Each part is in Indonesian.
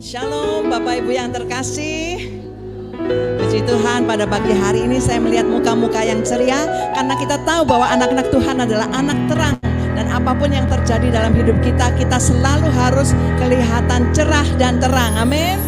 Shalom Bapak Ibu yang terkasih. Puji Tuhan, pada pagi hari ini saya melihat muka-muka yang ceria karena kita tahu bahwa anak-anak Tuhan adalah anak terang. Dan apapun yang terjadi dalam hidup kita, kita selalu harus kelihatan cerah dan terang. Amin.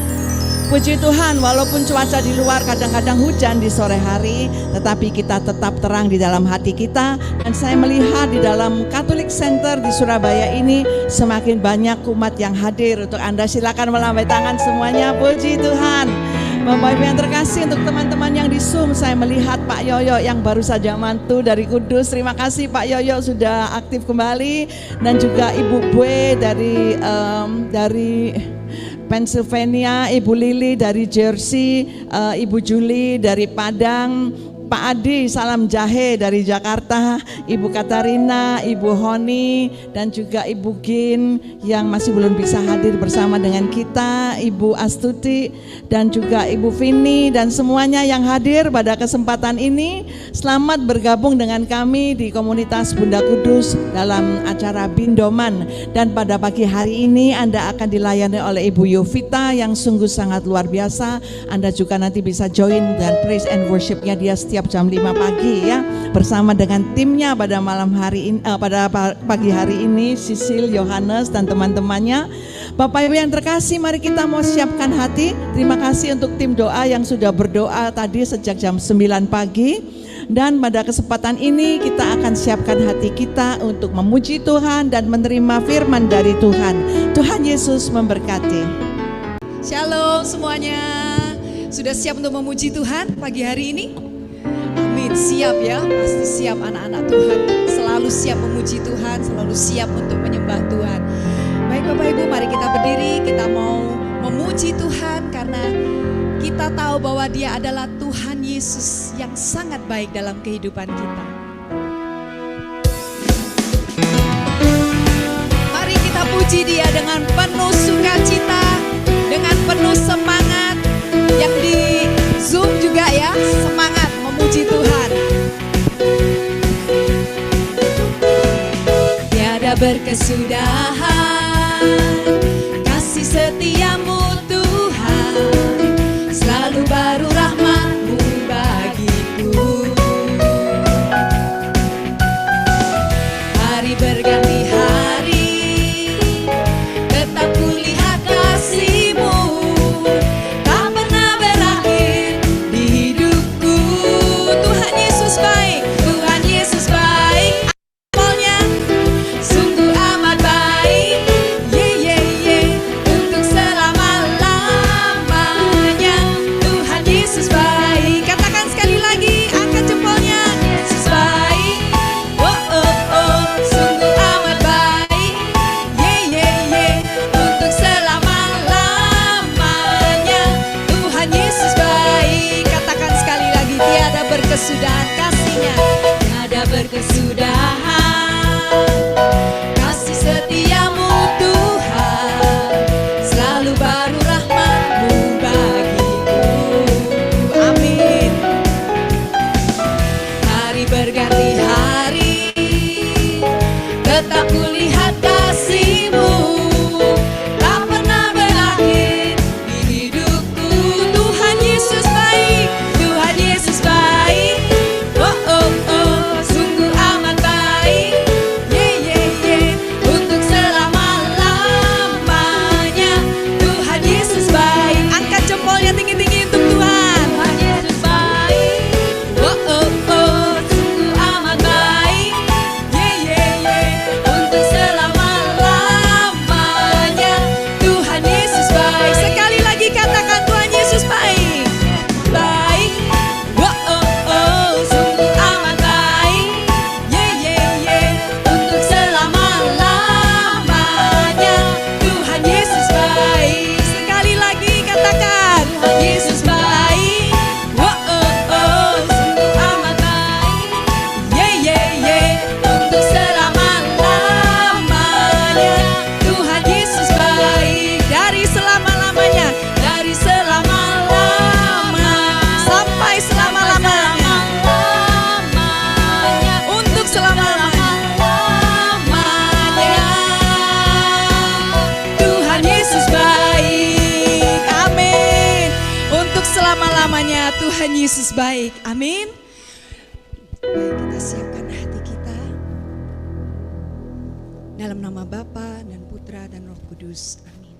Puji Tuhan, walaupun cuaca di luar kadang-kadang hujan di sore hari, tetapi kita tetap terang di dalam hati kita. Dan saya melihat di dalam Catholic Center di Surabaya ini semakin banyak umat yang hadir. Untuk Anda silakan melambai tangan semuanya. Puji Tuhan. Bapak Ibu yang terkasih, untuk teman-teman yang di Zoom, saya melihat Pak Yoyo yang baru saja mantu dari Kudus. Terima kasih Pak Yoyo sudah aktif kembali, dan juga Ibu Bue dari Pennsylvania, Ibu Lili dari Jersey, Ibu Juli dari Padang, Pak Adi salam jahe dari Jakarta, Ibu Katarina, Ibu Honi, dan juga Ibu Gin yang masih belum bisa hadir bersama dengan kita, Ibu Astuti, dan juga Ibu Vini, dan semuanya yang hadir pada kesempatan ini. Selamat bergabung dengan kami di komunitas Bunda Kudus dalam acara Bindoman. Dan pada pagi hari ini Anda akan dilayani oleh Ibu Yovita yang sungguh sangat luar biasa. Anda juga nanti bisa join dan praise and worship-nya dia setiap jam 5 pagi ya, bersama dengan timnya pada malam hari ini, pada pagi hari ini, Sisil, Yohanes, dan teman-temannya. Bapak Ibu yang terkasih, mari kita mau siapkan hati. Terima kasih untuk tim doa yang sudah berdoa tadi sejak jam 9 pagi. Dan pada kesempatan ini kita akan siapkan hati kita untuk memuji Tuhan dan menerima firman dari Tuhan. Tuhan Yesus memberkati. Shalom semuanya. Sudah siap untuk memuji Tuhan pagi hari ini? Amin, siap ya, pasti siap anak-anak Tuhan. Selalu siap memuji Tuhan, selalu siap untuk menyembah Tuhan. Baik Bapak Ibu, mari kita berdiri, kita mau memuji Tuhan karena kita tahu bahwa Dia adalah Tuhan Yesus yang sangat baik dalam kehidupan kita. Mari kita puji Dia dengan penuh sukacita, dengan penuh semangat. Yang di Zoom juga ya, semangat memuji Tuhan. Tiada berkesudahan kasih setiamu Tuhan, selalu baru rahmat-Mu bagiku. Hari berganti hari, tetap kulihat kasih-Mu. Tak pernah berakhir di hidupku. Tuhan Yesus baik, Tuhan Yesus baik. Amalnya sungguh amat baik. Yeah, yeah, Tuhan Yesus baik. Amin. Baik, kita siapkan hati kita. Dalam nama Bapa dan Putra dan Roh Kudus. Amin.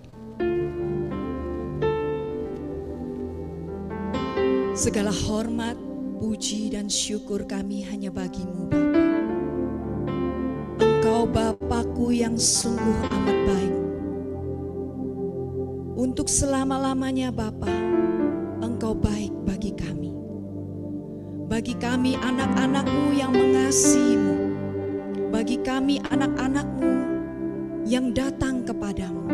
Segala hormat, puji dan syukur kami hanya bagimu Bapa. Engkau Bapakku yang sungguh amat baik. Untuk selama-lamanya Bapa, Engkau baik bagi kami. Bagi kami anak-anak-Mu yang mengasihi-Mu. Bagi kami anak-anak-Mu yang datang kepadamu.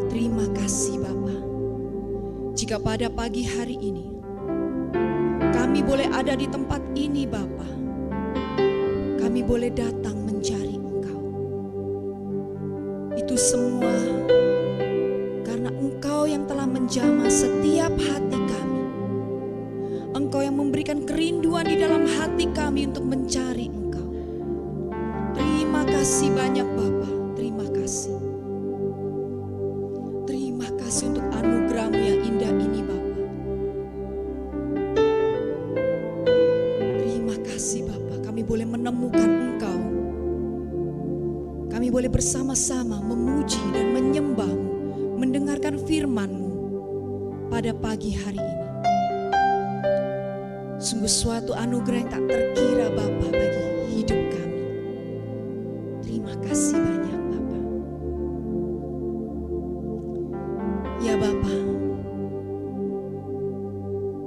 Terima kasih Bapa. Jika pada pagi hari ini kami boleh ada di tempat ini Bapa, kami boleh datang mencari Engkau. Itu semua karena Engkau yang telah menjamah setiap hati kami. Engkau yang memberikan kerinduan di dalam hati kami untuk mencari Engkau. Terima kasih banyak Bapa, terima kasih. Terima kasih untuk anugerah-Mu yang indah ini Bapa. Terima kasih Bapa, kami boleh menemukan Engkau. Kami boleh bersama-sama memuji dan menyembah-Mu, mendengarkan firman-Mu pada pagi hari ini. Sungguh suatu anugerah yang tak terkira Bapa bagi hidup kami. Terima kasih banyak Bapa. Ya Bapa,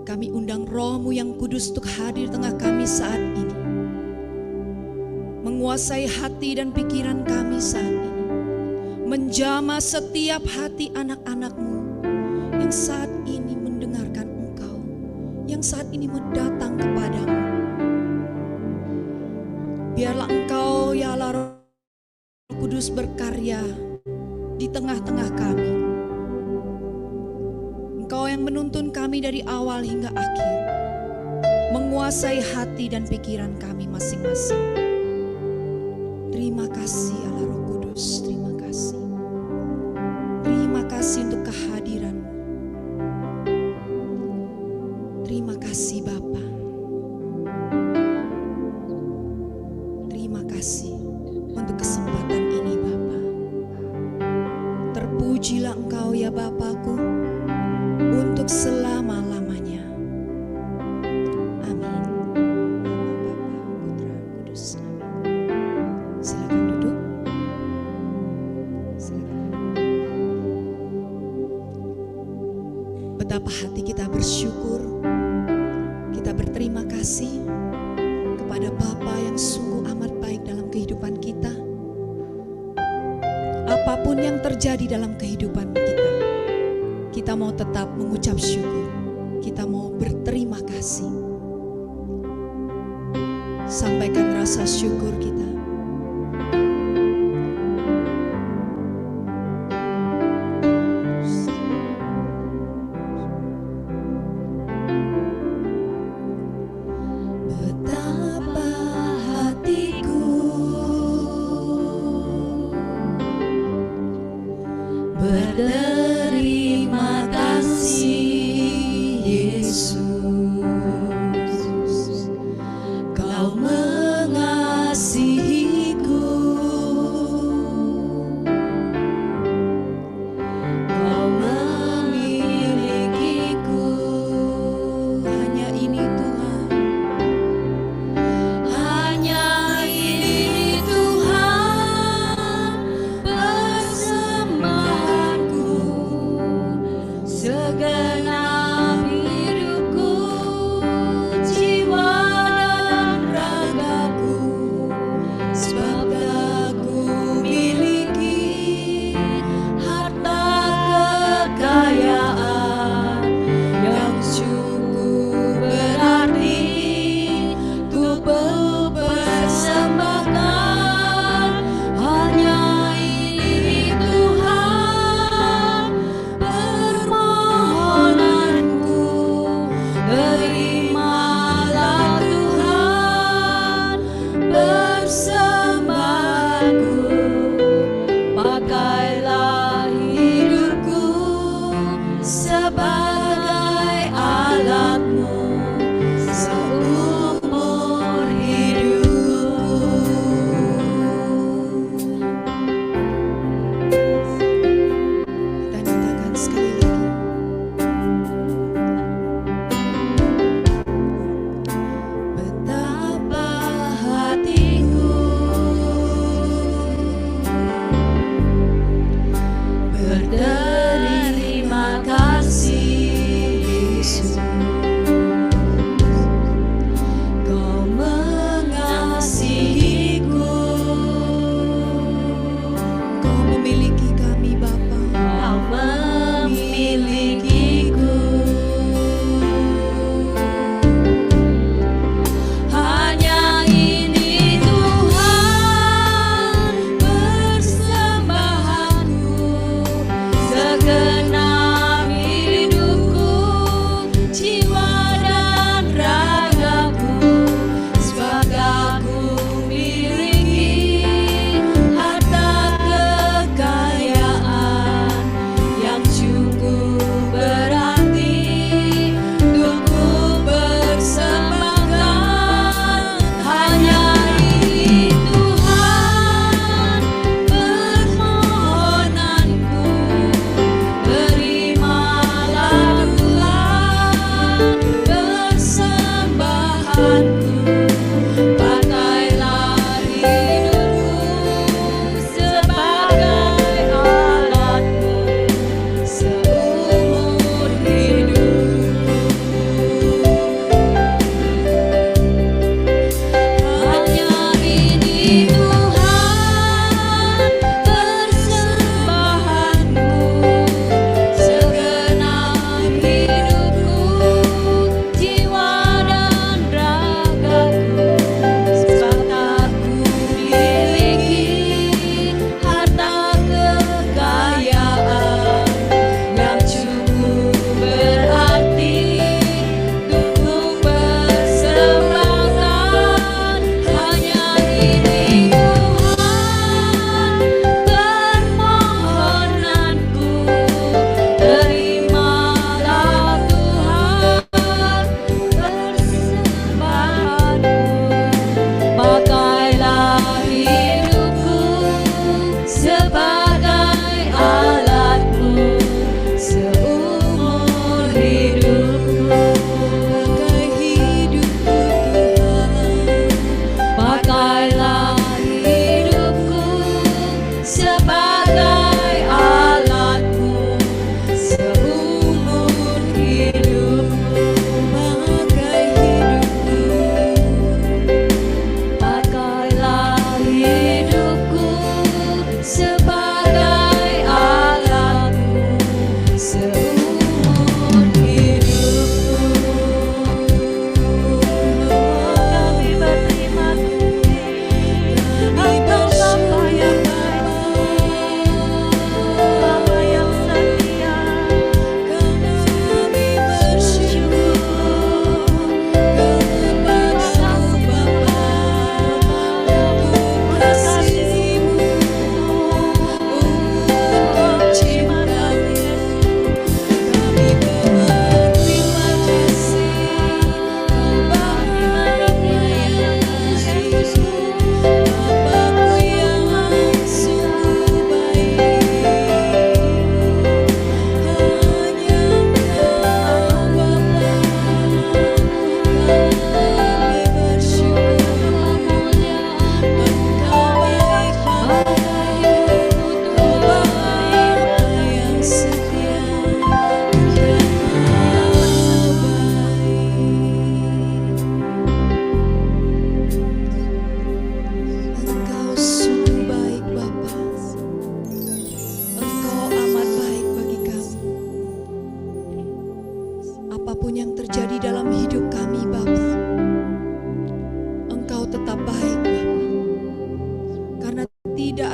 kami undang Roh-Mu yang kudus untuk hadir tengah kami saat ini. Menguasai hati dan pikiran kami saat ini. Menjamah setiap hati anak-anak-Mu yang saat ini mendengarkan Engkau, yang saat ini mendatang kepadamu. Biarlah Engkau ya Allah Roh Kudus berkarya di tengah-tengah kami. Engkau yang menuntun kami dari awal hingga akhir, menguasai hati dan pikiran kami masing-masing. Terima kasih Allah Roh Kudus, terima kasih. Terima kasih untuk kehadiran-Mu. Terima kasih Bapa. Terima kasih untuk kesempatan ini Bapa. Terpujilah Engkau ya Bapakku untuk selama-lamanya. Amin. Bapa, Putra, Kudus. Amin. Silakan duduk. Silakan duduk. Betapa hati kita bersyukur, kita berterima kasih kepada Bapa yang sungguh amat baik dalam kehidupan kita. Apapun yang terjadi dalam kehidupan kita, kita mau tetap mengucap syukur, kita mau berterima kasih. Sampaikan rasa syukur kita. Betapa hatiku berterima kasih Yesus, Kau mengasihi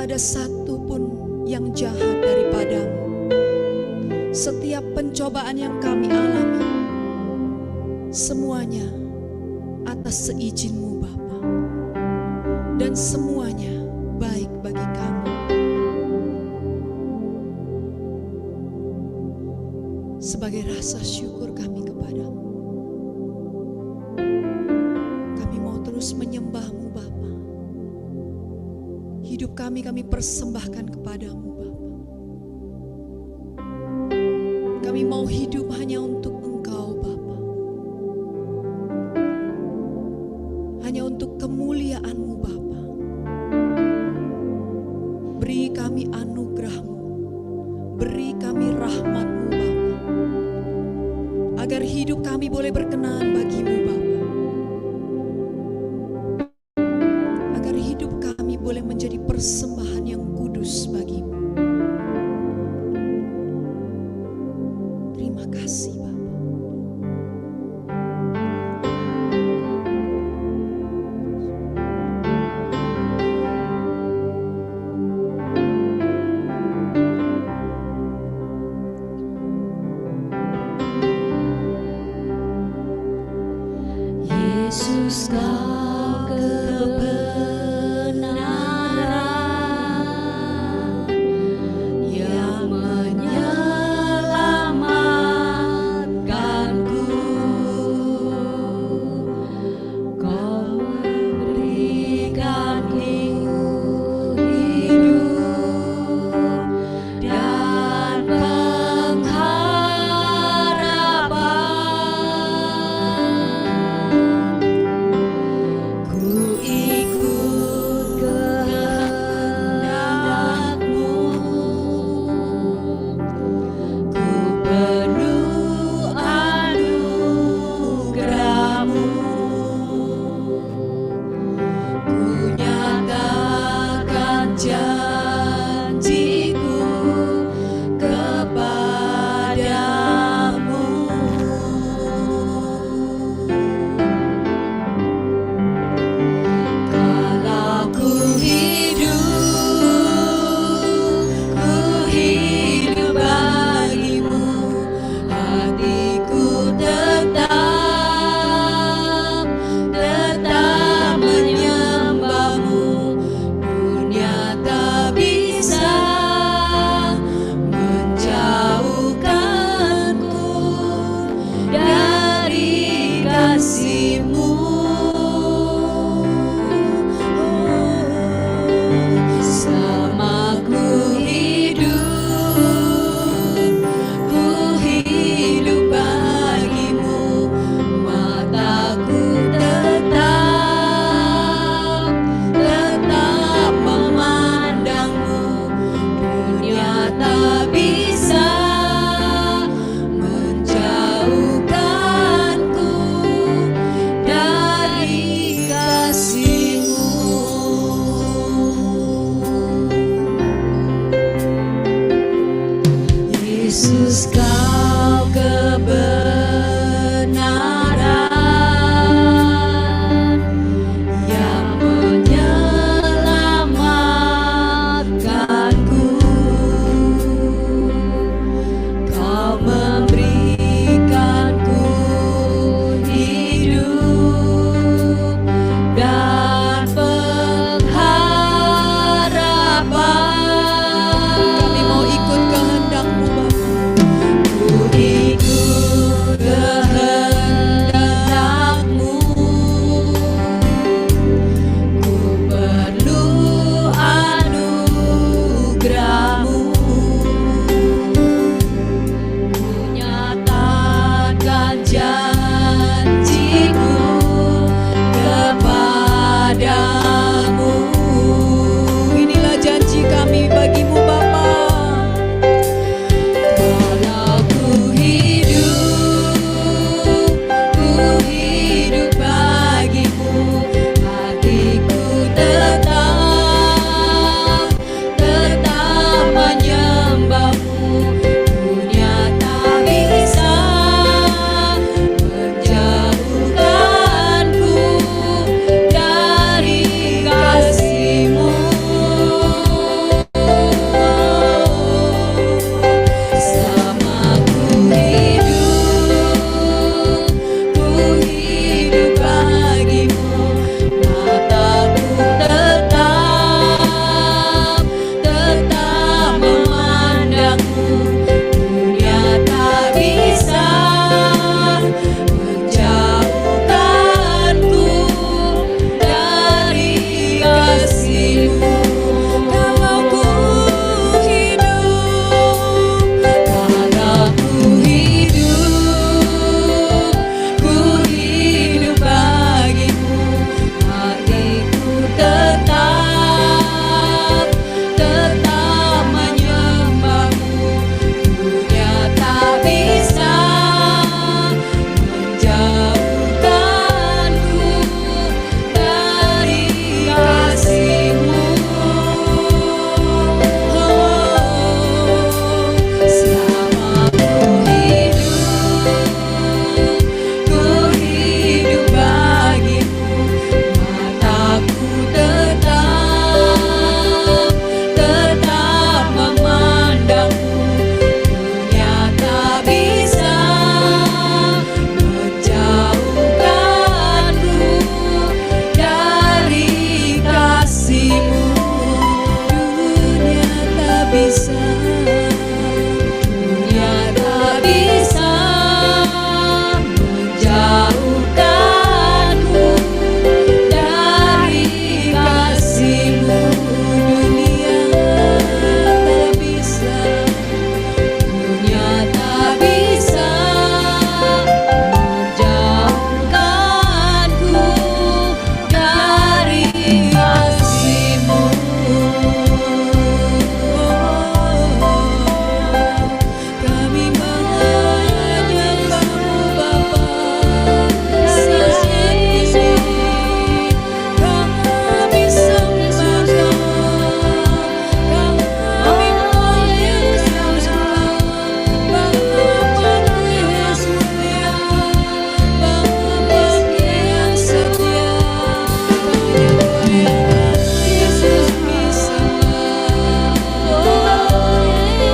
tidak ada satu pun yang jahat daripadamu. Setiap pencobaan yang kami alami, semuanya atas seizin-Mu Bapa, dan semuanya baik bagi kami. Sebagai rasa syukur kami kepadamu, kami mau terus menyembah-Mu Bapa. Hidup kami persembahkan kepadamu Bapa. Kami mau hidup hanya untuk Engkau Bapa, hanya untuk kemuliaan-Mu Bapa. Beri kami anugerah-Mu, beri kami rahmat-Mu Bapa, agar hidup kami boleh berkenan bagi-Mu Bapa, agar hidup kami boleh menjadi persembahan yang kudus bagi-Mu. Terima kasih Bapa. Yesus Kau kebenaran, kasih-Mu. Kalau ku hidup, ku hidup bagimu. Hatiku tetap menyembahmu. Dunia tak bisa menjauhkanku dari kasih-Mu. Selama ku hidup bagimu. Mataku tetap memandangmu. Dunia tak bisa menjauhkanku dari kasih-Mu. Dunia tak bisa menjauhkanku dari kasih-Mu. Dunia tak bisa menjauhkanku dari kasih-Mu. Kami menyembah-Mu Bapa saat ini. Kami sembah, kami menyembah Bapa Yesus mulia, Bapa yang setia. Yesus bisa,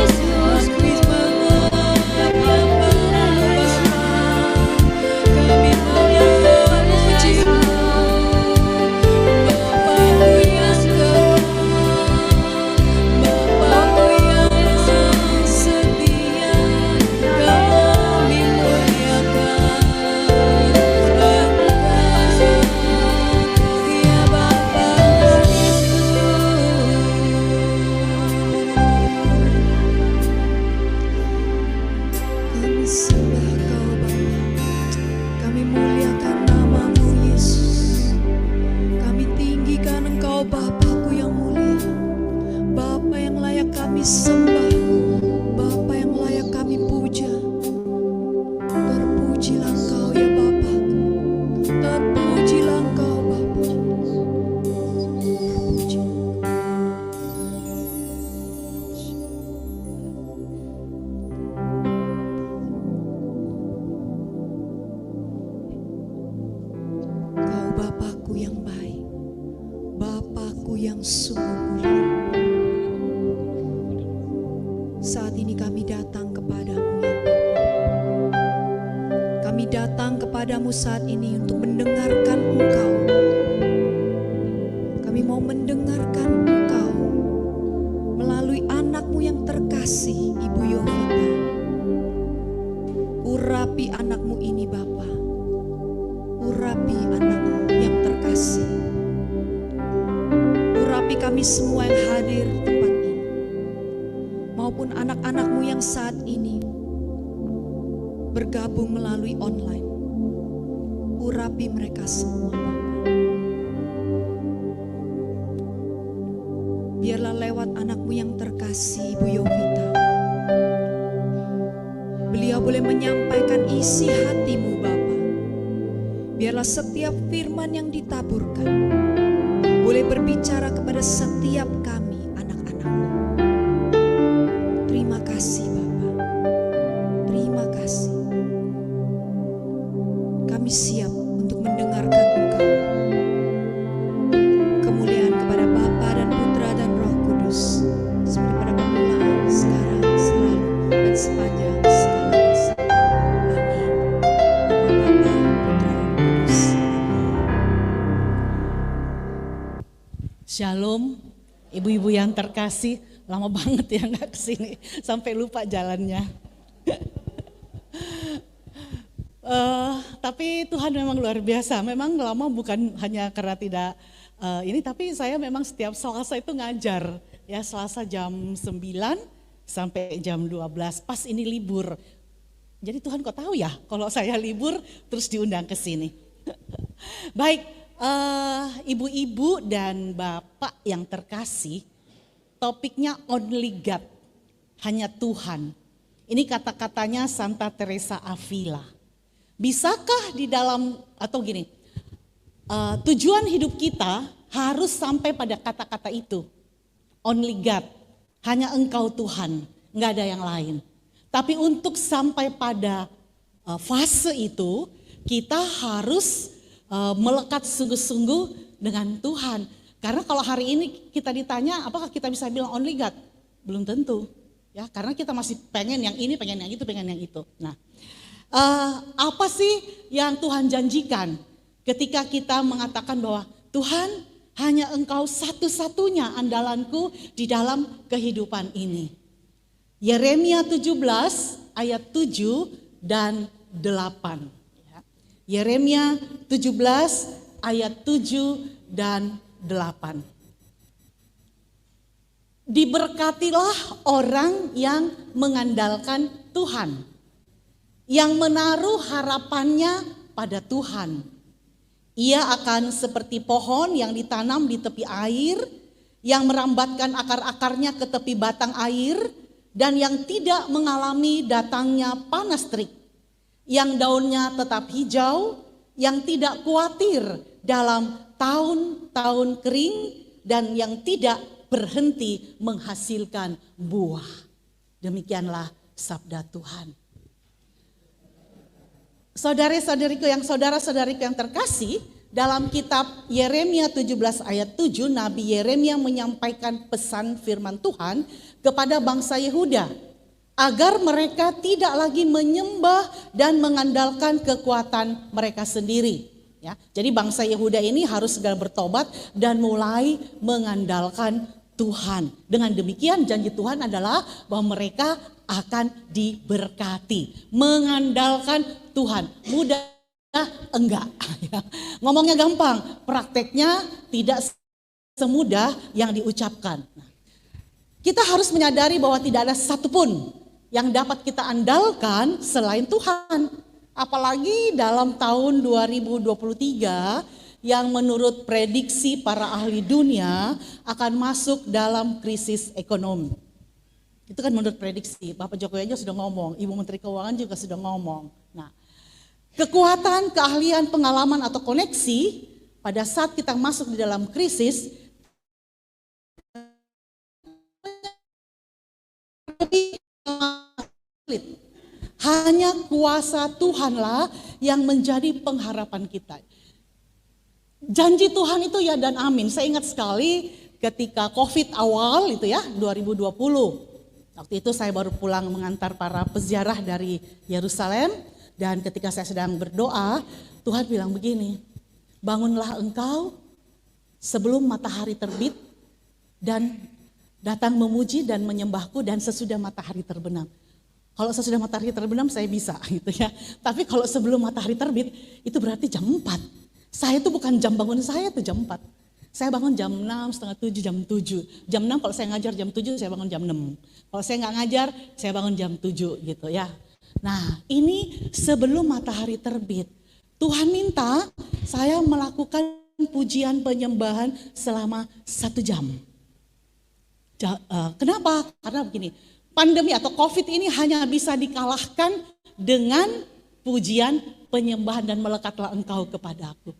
Yesus bisa menyembah kami memuji-Mu. Bapa yang Bapa yang setia, kami muliakan Engkau, ya Bapa Kami sembah Kau Bapa, kami muliakan nama-Mu Yesus. Kami tinggikan Engkau Bapa-Ku yang mulia, Bapa yang layak kami sembah, Bapa yang layak kami puja. Terpujilah Engkau ya Bapa-Ku, terpujilah Engkau Bapa. Terpuji. Kau Bapa-Ku yang baik, Bapa-Ku yang sungguh mulia. Saat ini kami datang kepadamu ya Bapa. Kami datang kepadamu saat ini untuk mendengarkan Engkau. Kami mau mendengarkan Engkau melalui anak-Mu yang terkasih, Ibu Yovita. Urapi anak-Mu ini Bapa. Urapi anak-Mu yang terkasih. Urapi kami semua yang hadir di tempat ini, maupun anak-anak-Mu yang saat ini bergabung melalui online. Urapi mereka semua Bapa. Biarlah lewat anak-Mu yang terkasih, Ibu Yovita, beliau boleh menyampaikan isi hati-Mu Bapa. Biarlah setiap firman yang ditaburkan boleh berbicara kepada setiap kami anak-anak-Mu. Terima kasih Bapa. Terima kasih. Kami siap untuk mendengarkan Engkau. Kemuliaan kepada Bapa dan Putra dan Roh Kudus, seperti pada permulaan, sekarang, selalu, dan sepanjang segala masa. Amin. Nama Bapa, Putra, Roh Kudus. Shalom, ibu-ibu yang terkasih. Lama banget ya nggak kesini, sampai lupa jalannya. Tapi Tuhan memang luar biasa. Memang lama bukan hanya karena tidak Ini tapi saya memang setiap Selasa itu ngajar. Ya, Selasa jam 9 sampai jam 12, pas ini libur. Jadi Tuhan kok tahu ya kalau saya libur terus diundang ke sini. Baik, ibu-ibu dan bapak yang terkasih, topiknya only God, hanya Tuhan. Ini kata-katanya Santa Teresa Avila. Bisakah di dalam, atau gini, tujuan hidup kita harus sampai pada kata-kata itu. Only God, hanya Engkau Tuhan, nggak ada yang lain. Tapi untuk sampai pada fase itu, kita harus melekat sungguh-sungguh dengan Tuhan. Karena kalau hari ini kita ditanya, apakah kita bisa bilang only God? Belum tentu. Ya, karena kita masih pengen yang ini, pengen yang itu, pengen yang itu. Nah, apa sih yang Tuhan janjikan ketika kita mengatakan bahwa Tuhan hanya Engkau satu-satunya andalanku di dalam kehidupan ini. Yeremia 17 ayat 7 dan 8. Yeremia 17 ayat 7 dan 8. Diberkatilah orang yang mengandalkan Tuhan, yang menaruh harapannya pada Tuhan. Ia akan seperti pohon yang ditanam di tepi air, yang merambatkan akar-akarnya ke tepi batang air, dan yang tidak mengalami datangnya panas terik, yang daunnya tetap hijau, yang tidak khawatir dalam tahun-tahun kering, dan yang tidak berhenti menghasilkan buah. Demikianlah sabda Tuhan. Saudara-saudariku yang terkasih, dalam kitab Yeremia 17 ayat 7, Nabi Yeremia menyampaikan pesan firman Tuhan kepada bangsa Yehuda agar mereka tidak lagi menyembah dan mengandalkan kekuatan mereka sendiri. Ya, jadi bangsa Yehuda ini harus segera bertobat dan mulai mengandalkan Tuhan. Dengan demikian janji Tuhan adalah bahwa mereka akan diberkati. Mengandalkan Tuhan. Mudah enggak? Ngomongnya gampang, prakteknya tidak semudah yang diucapkan. Kita harus menyadari bahwa tidak ada satupun yang dapat kita andalkan selain Tuhan. Apalagi dalam tahun 2023 yang menurut prediksi para ahli dunia akan masuk dalam krisis ekonomi. Itu kan menurut prediksi, Bapak Jokowi aja sudah ngomong, Ibu Menteri Keuangan juga sudah ngomong. Nah, kekuatan, keahlian, pengalaman atau koneksi pada saat kita masuk di dalam krisis hanya kuasa Tuhanlah yang menjadi pengharapan kita. Janji Tuhan itu ya dan amin. Saya ingat sekali ketika COVID awal itu ya 2020. Waktu itu saya baru pulang mengantar para peziarah dari Yerusalem. Dan ketika saya sedang berdoa, Tuhan bilang begini, bangunlah engkau sebelum matahari terbit dan datang memuji dan menyembahku dan sesudah matahari terbenam. Kalau sesudah matahari terbenam saya bisa gitu ya. Tapi kalau sebelum matahari terbit itu berarti jam 4. Saya itu bukan jam bangun saya itu jam 4. Saya bangun jam 6, setengah 7, jam 7. Jam 6 kalau saya ngajar jam 7 saya bangun jam 6. Kalau saya nggak ngajar saya bangun jam 7 gitu ya. Nah ini sebelum matahari terbit. Tuhan minta saya melakukan pujian penyembahan selama 1 jam. Kenapa? Karena begini, pandemi atau COVID ini hanya bisa dikalahkan dengan pujian penyembahan dan melekatlah engkau kepadaku.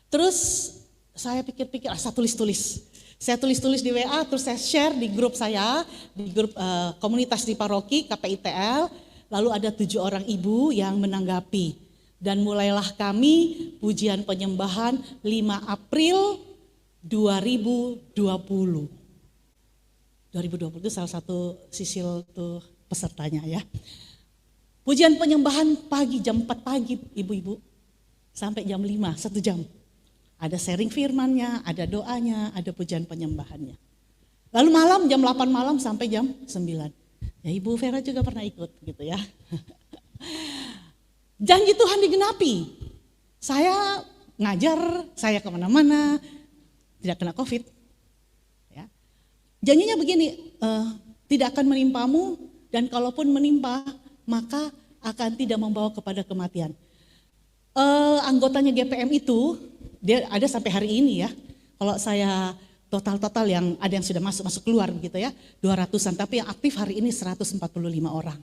Terus saya pikir-pikir, saya tulis-tulis. Saya tulis-tulis di WA, terus saya share di grup saya, di grup komunitas di paroki KPITL. Lalu ada 7 orang ibu yang menanggapi. Dan mulailah kami pujian penyembahan 5 April 2020. 2020 itu salah satu sisil tuh pesertanya ya. Pujian penyembahan pagi, jam 4 pagi ibu-ibu. Sampai jam 5, 1 jam. Ada sharing firmannya, ada doanya, ada pujian penyembahannya. Lalu malam, jam 8 malam sampai jam 9. Ya Ibu Vera juga pernah ikut gitu ya. Janji Tuhan digenapi. Saya ngajar, saya kemana-mana. tidak kena COVID. Ya. Janjinya begini, tidak akan menimpamu dan kalaupun menimpa maka akan tidak membawa kepada kematian. Anggotanya GPM itu dia ada sampai hari ini ya. Kalau saya total yang ada yang sudah masuk keluar begitu ya, 200-an, tapi yang aktif hari ini 145 orang.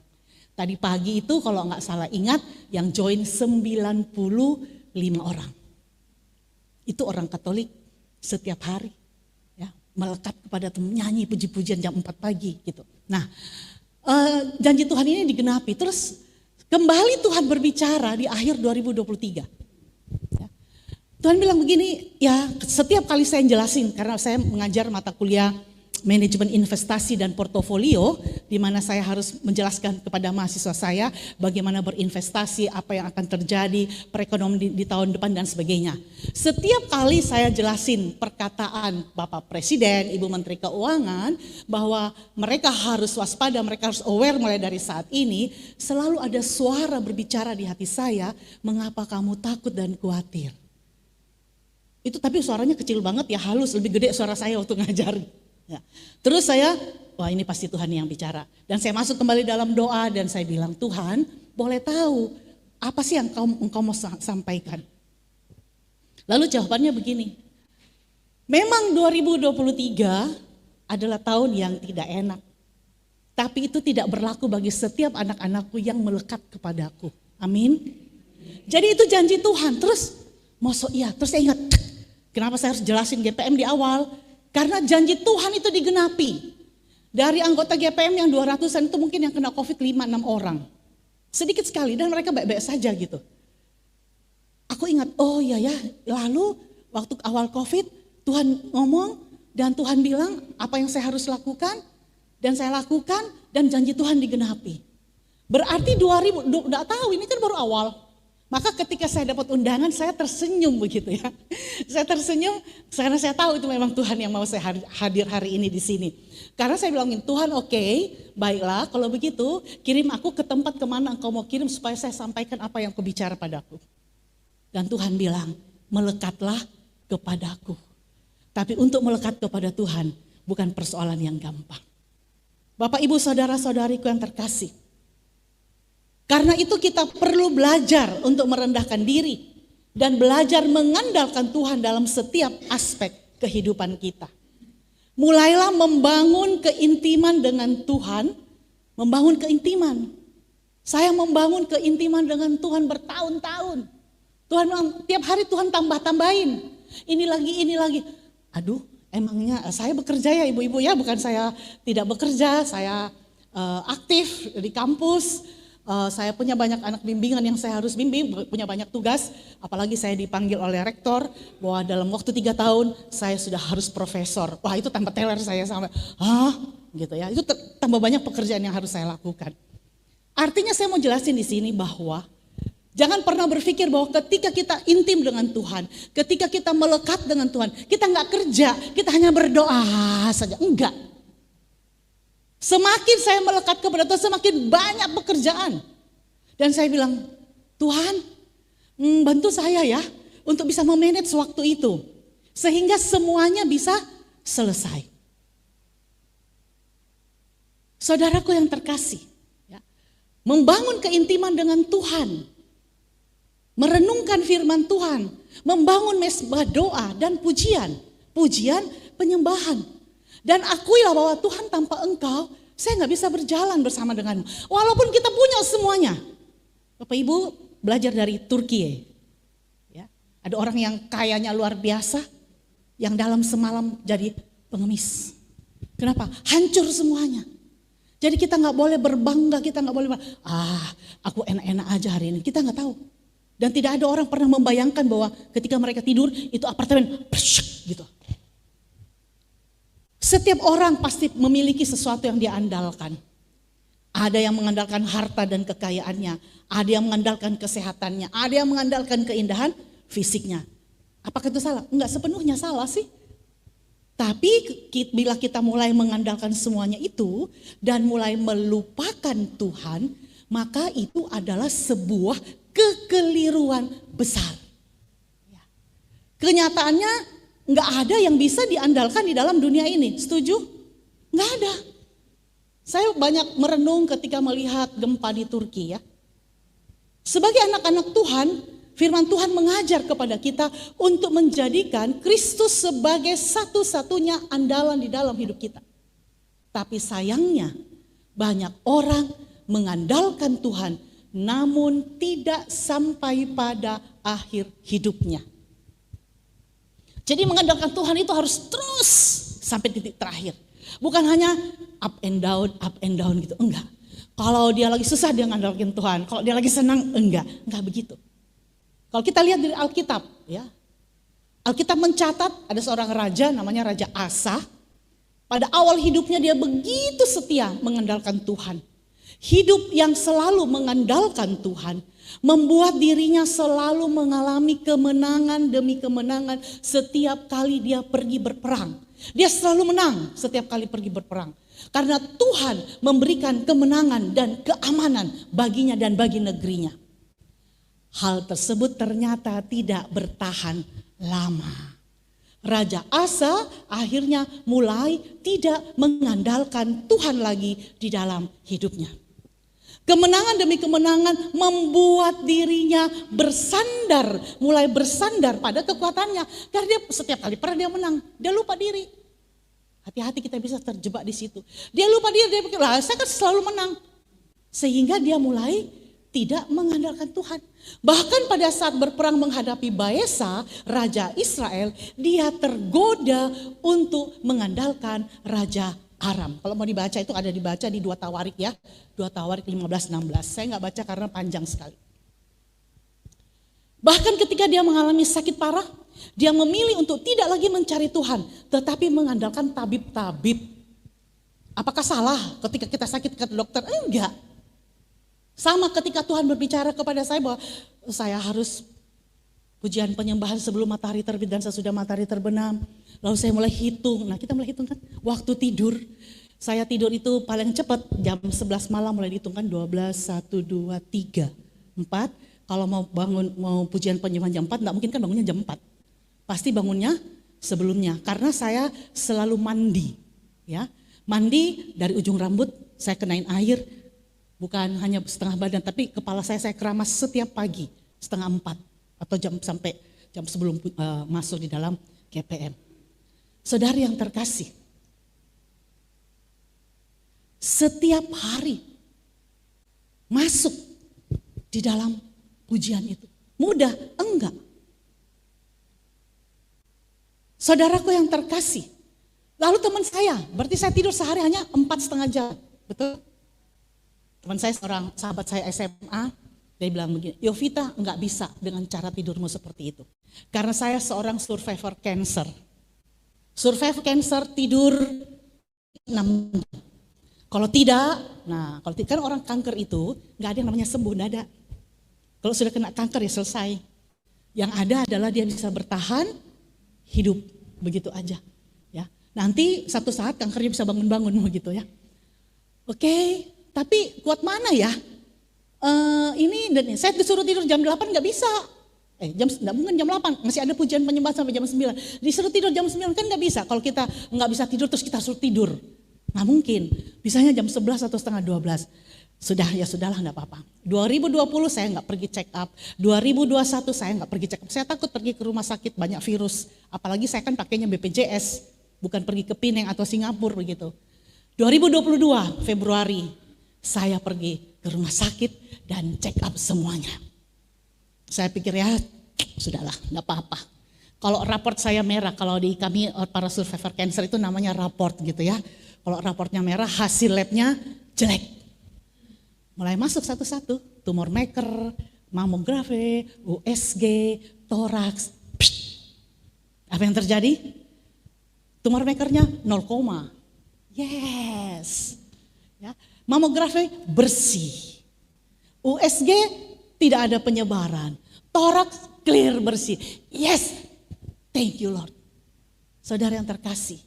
Tadi pagi itu kalau nggak salah ingat yang join 95 orang. Itu orang Katolik setiap hari ya, melekat kepada nyanyi puji-pujian jam 4 pagi gitu. Nah, janji Tuhan ini digenapi. Terus kembali Tuhan berbicara di akhir 2023. Ya. Tuhan bilang begini, ya setiap kali saya jelasin karena saya mengajar mata kuliah manajemen investasi dan portofolio, di mana saya harus menjelaskan kepada mahasiswa saya bagaimana berinvestasi, apa yang akan terjadi, perekonomian di tahun depan dan sebagainya. Setiap kali saya jelasin perkataan Bapak Presiden, Ibu Menteri Keuangan, bahwa mereka harus waspada, mereka harus aware mulai dari saat ini, selalu ada suara berbicara di hati saya, mengapa kamu takut dan khawatir. Itu tapi suaranya kecil banget ya, halus, lebih gede suara saya waktu ngajar. Ya. Terus saya, wah ini pasti Tuhan yang bicara. Dan saya masuk kembali dalam doa dan saya bilang, Tuhan boleh tahu apa sih yang engkau mau sampaikan. Lalu jawabannya begini, memang 2023 adalah tahun yang tidak enak. Tapi itu tidak berlaku bagi setiap anak-anakku yang melekat kepadaku. Amin. Jadi itu janji Tuhan. Terus, terus saya ingat, kenapa saya harus jelasin GPM di awal? Karena janji Tuhan itu digenapi. Dari anggota GPM yang 200-an itu mungkin yang kena COVID 5-6 orang. Sedikit sekali dan mereka baik-baik saja gitu. Aku ingat, oh iya ya, lalu waktu awal COVID Tuhan ngomong dan Tuhan bilang apa yang saya harus lakukan. Dan saya lakukan dan janji Tuhan digenapi. Berarti 2000, enggak tahu ini kan baru awal. Maka ketika saya dapat undangan saya tersenyum begitu ya. Saya tersenyum karena saya tahu itu memang Tuhan yang mau saya hadir hari ini di sini. Karena saya bilangin Tuhan oke, baiklah kalau begitu kirim aku ke tempat kemana engkau mau kirim supaya saya sampaikan apa yang kau bicara padaku. Dan Tuhan bilang melekatlah kepadaku. Tapi untuk melekat kepada Tuhan bukan persoalan yang gampang. Bapak ibu saudara-saudariku yang terkasih. Karena itu kita perlu belajar untuk merendahkan diri dan belajar mengandalkan Tuhan dalam setiap aspek kehidupan kita. Mulailah membangun keintiman dengan Tuhan, membangun keintiman. Saya membangun keintiman dengan Tuhan bertahun-tahun. Tuhan bilang tiap hari Tuhan tambah-tambahin. Ini lagi. Aduh, emangnya saya bekerja ya ibu-ibu ya, bukan saya tidak bekerja, saya aktif di kampus. Saya punya banyak anak bimbingan yang saya harus bimbing, punya banyak tugas, apalagi saya dipanggil oleh rektor bahwa dalam waktu 3 tahun saya sudah harus profesor. Wah itu tambah teler saya sampai, gitu ya. Itu tambah banyak pekerjaan yang harus saya lakukan. Artinya saya mau jelasin di sini bahwa jangan pernah berpikir bahwa ketika kita intim dengan Tuhan, ketika kita melekat dengan Tuhan, kita nggak kerja, kita hanya berdoa saja. Enggak. Semakin saya melekat kepada Tuhan, semakin banyak pekerjaan. Dan saya bilang, Tuhan bantu saya ya untuk bisa memanage waktu itu. Sehingga semuanya bisa selesai. Saudaraku yang terkasih, ya, membangun keintiman dengan Tuhan, merenungkan firman Tuhan, membangun mesbah doa dan pujian penyembahan. Dan akuilah bahwa Tuhan tanpa engkau, saya nggak bisa berjalan bersama denganmu. Walaupun kita punya semuanya. Bapak Ibu belajar dari Turki. Ya. Ada orang yang kayanya luar biasa, yang dalam semalam jadi pengemis. Kenapa? Hancur semuanya. Jadi kita nggak boleh berbangga, kita nggak boleh, aku enak-enak aja hari ini. Kita nggak tahu. Dan tidak ada orang pernah membayangkan bahwa ketika mereka tidur, itu apartemen, gitu. Setiap orang pasti memiliki sesuatu yang dia andalkan. Ada yang mengandalkan harta dan kekayaannya. Ada yang mengandalkan kesehatannya. Ada yang mengandalkan keindahan fisiknya. Apakah itu salah? Enggak sepenuhnya salah sih. Tapi bila kita mulai mengandalkan semuanya itu dan mulai melupakan Tuhan, maka itu adalah sebuah kekeliruan besar. Kenyataannya Nggak ada yang bisa diandalkan di dalam dunia ini, setuju? Nggak ada. Saya banyak merenung ketika melihat gempa di Turki ya. Sebagai anak-anak Tuhan, firman Tuhan mengajar kepada kita untuk menjadikan Kristus sebagai satu-satunya andalan di dalam hidup kita. Tapi sayangnya banyak orang mengandalkan Tuhan namun tidak sampai pada akhir hidupnya. Jadi mengandalkan Tuhan itu harus terus sampai titik terakhir. Bukan hanya up and down gitu, enggak. Kalau dia lagi susah dia ngandalkan Tuhan, kalau dia lagi senang enggak begitu. Kalau kita lihat dari Alkitab ya. Alkitab mencatat ada seorang raja namanya Raja Asa. Pada awal hidupnya dia begitu setia mengandalkan Tuhan. Hidup yang selalu mengandalkan Tuhan membuat dirinya selalu mengalami kemenangan demi kemenangan setiap kali dia pergi berperang. Dia selalu menang setiap kali pergi berperang. Karena Tuhan memberikan kemenangan dan keamanan baginya dan bagi negerinya. Hal tersebut ternyata tidak bertahan lama. Raja Asa akhirnya mulai tidak mengandalkan Tuhan lagi di dalam hidupnya. Kemenangan demi kemenangan membuat dirinya mulai bersandar pada kekuatannya. Karena dia setiap kali pernah dia menang, dia lupa diri. Hati-hati kita bisa terjebak di situ. Dia lupa diri, dia pikir, saya kan selalu menang. Sehingga dia mulai tidak mengandalkan Tuhan. Bahkan pada saat berperang menghadapi Baesa, Raja Israel, dia tergoda untuk mengandalkan Raja Aram. Kalau mau dibaca itu ada dibaca di 2 Tawarik ya. 2 Tawarik 15-16. Saya nggak baca karena panjang sekali. Bahkan ketika dia mengalami sakit parah, dia memilih untuk tidak lagi mencari Tuhan, tetapi mengandalkan tabib-tabib. Apakah salah ketika kita sakit ke dokter? Enggak. Sama ketika Tuhan berbicara kepada saya bahwa saya harus pujian penyembahan sebelum matahari terbit dan sesudah matahari terbenam. Lalu saya mulai hitung, nah kita mulai hitung kan waktu tidur. Saya tidur itu paling cepat jam 11 malam mulai dihitung kan 12, 1, 2, 3, 4. Kalau mau pujian penyembahan jam 4 enggak mungkin kan bangunnya jam 4. Pasti bangunnya sebelumnya karena saya selalu mandi ya. Mandi dari ujung rambut saya kenain air, bukan hanya setengah badan tapi kepala saya keramas setiap pagi setengah 4 atau sampai jam sebelum masuk di dalam GPM. Saudara yang terkasih, setiap hari masuk di dalam pujian itu. Mudah? Enggak. Saudaraku yang terkasih, lalu teman saya, berarti saya tidur sehari hanya 4,5 jam, betul? Teman saya seorang sahabat saya SMA, dia bilang begini, Yovita enggak bisa dengan cara tidurmu seperti itu. Karena saya seorang survivor cancer. Survivor cancer tidur 6 jam. Kalau tidak, kalau kan orang kanker itu enggak ada yang namanya sembuh, enggak ada. Kalau sudah kena kanker ya selesai. Yang ada adalah dia bisa bertahan hidup, begitu aja. Ya, nanti satu saat kankernya bisa bangun-bangun begitu ya. Oke, tapi kuat mana ya? Saya disuruh tidur jam 8 nggak bisa. Nggak mungkin jam 8, masih ada pujian penyembahan sampai jam 9. Disuruh tidur jam 9 kan nggak bisa. Kalau kita nggak bisa tidur terus kita suruh tidur. Nggak mungkin, bisanya jam 11 atau setengah 12. Sudahlah nggak apa-apa. 2020 saya nggak pergi check up, 2021 saya nggak pergi check up. Saya takut pergi ke rumah sakit banyak virus. Apalagi saya kan pakainya BPJS, bukan pergi ke Pineng atau Singapura begitu. 2022 Februari saya pergi ke rumah sakit dan check up semuanya. Saya pikir ya sudahlah nggak apa-apa. Kalau raport saya merah, kalau di kami para survivor cancer itu namanya raport gitu ya. Kalau raportnya merah hasil labnya jelek. Mulai masuk satu-satu, tumor maker, mamografi, USG, toraks. Apa yang terjadi? Tumor makernya 0, yes. Ya. Mamografi bersih. USG tidak ada penyebaran. Toraks clear bersih. Yes, thank you Lord. Saudara yang terkasih,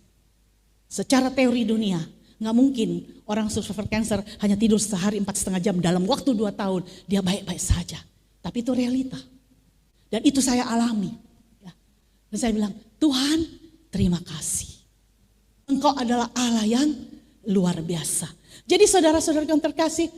secara teori dunia, nggak mungkin orang survivor cancer hanya tidur sehari 4,5 jam dalam waktu 2 tahun dia baik-baik saja. Tapi itu realita. Dan itu saya alami. Ya. Dan saya bilang, Tuhan, terima kasih. Engkau adalah Allah yang luar biasa. Jadi saudara-saudara yang terkasih,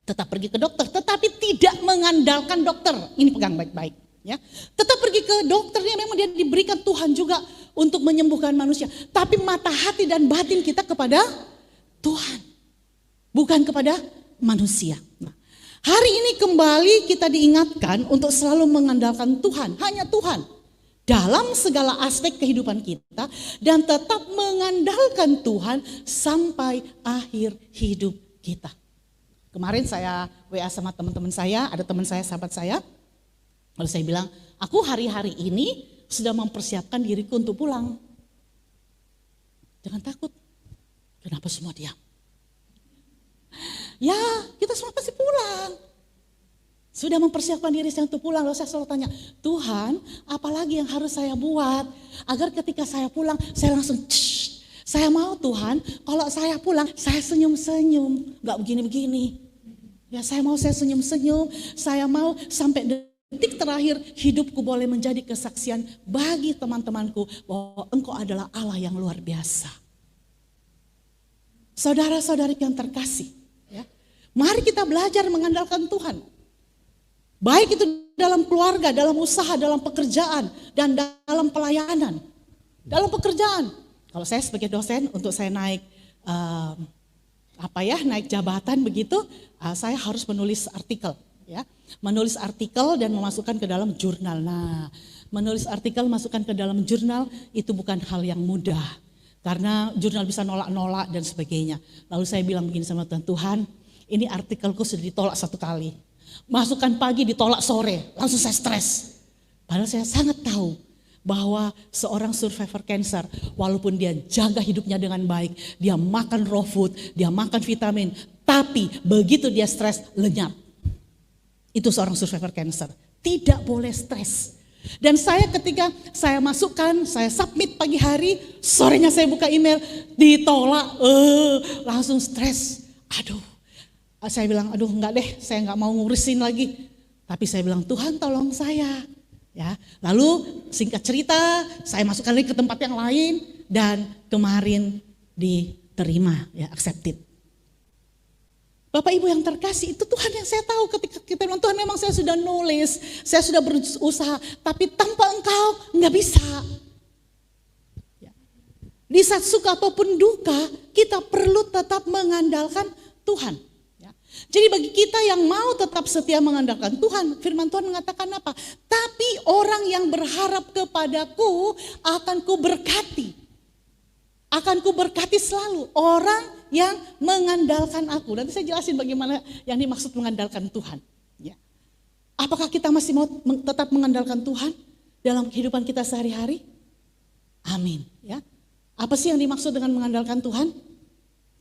tetap pergi ke dokter, tetapi tidak mengandalkan dokter. Ini pegang baik-baik. Ya, tetap pergi ke dokternya, memang dia diberikan Tuhan juga untuk menyembuhkan manusia. Tapi mata hati dan batin kita kepada Tuhan, bukan kepada manusia. Nah, hari ini kembali kita diingatkan untuk selalu mengandalkan Tuhan, hanya Tuhan dalam segala aspek kehidupan kita, dan tetap mengandalkan Tuhan sampai akhir hidup kita. Kemarin saya WA sama teman-teman saya, ada teman saya, sahabat saya. Lalu saya bilang, aku hari-hari ini sudah mempersiapkan diriku untuk pulang. Jangan takut. Kenapa semua diam? Ya, kita semua pasti pulang. Sudah mempersiapkan diri saya untuk pulang. Lalu saya selalu tanya, Tuhan, apalagi yang harus saya buat agar ketika saya pulang, saya langsung saya mau Tuhan, kalau saya pulang, saya senyum-senyum, gak begini-begini. Ya, saya mau saya senyum-senyum, saya mau sampai detik terakhir hidupku boleh menjadi kesaksian bagi teman-temanku bahwa Engkau adalah Allah yang luar biasa. Saudara-saudari yang terkasih, ya, mari kita belajar mengandalkan Tuhan. Baik itu dalam keluarga, dalam usaha, dalam pekerjaan, dan dalam pelayanan. Dalam pekerjaan, kalau saya sebagai dosen, untuk saya naik naik jabatan begitu, saya harus menulis artikel. Ya, menulis artikel dan memasukkan ke dalam jurnal. Nah, menulis artikel masukkan ke dalam jurnal itu bukan hal yang mudah. Karena jurnal bisa nolak-nolak dan sebagainya. Lalu saya bilang begini sama Tuhan, Tuhan, ini artikelku sudah ditolak 1 kali. Masukkan pagi, ditolak sore, langsung saya stres. Padahal saya sangat tahu bahwa seorang survivor cancer, walaupun dia jaga hidupnya dengan baik, dia makan raw food, dia makan vitamin, tapi begitu dia stres, lenyap. Itu seorang survivor cancer. Tidak boleh stres. Dan saya ketika saya masukkan, saya submit pagi hari, sorenya saya buka email, ditolak, langsung stres. Aduh, saya bilang, aduh enggak deh, saya enggak mau ngurusin lagi. Tapi saya bilang, Tuhan tolong saya. Ya, lalu singkat cerita, saya masukkan lagi ke tempat yang lain, dan kemarin diterima, ya, accepted. Bapak Ibu yang terkasih, itu Tuhan yang saya tahu ketika kita bilang, Tuhan memang saya sudah nulis, saya sudah berusaha, tapi tanpa Engkau nggak bisa. Di saat suka ataupun duka, kita perlu tetap mengandalkan Tuhan. Jadi bagi kita yang mau tetap setia mengandalkan Tuhan, firman Tuhan mengatakan apa? Tapi orang yang berharap kepadaku akan kuberkati. Akan kuberkati selalu orang yang mengandalkan aku. Nanti saya jelasin bagaimana yang dimaksud mengandalkan Tuhan. Ya. Apakah kita masih mau tetap mengandalkan Tuhan dalam kehidupan kita sehari-hari? Amin. Ya. Apa sih yang dimaksud dengan mengandalkan Tuhan?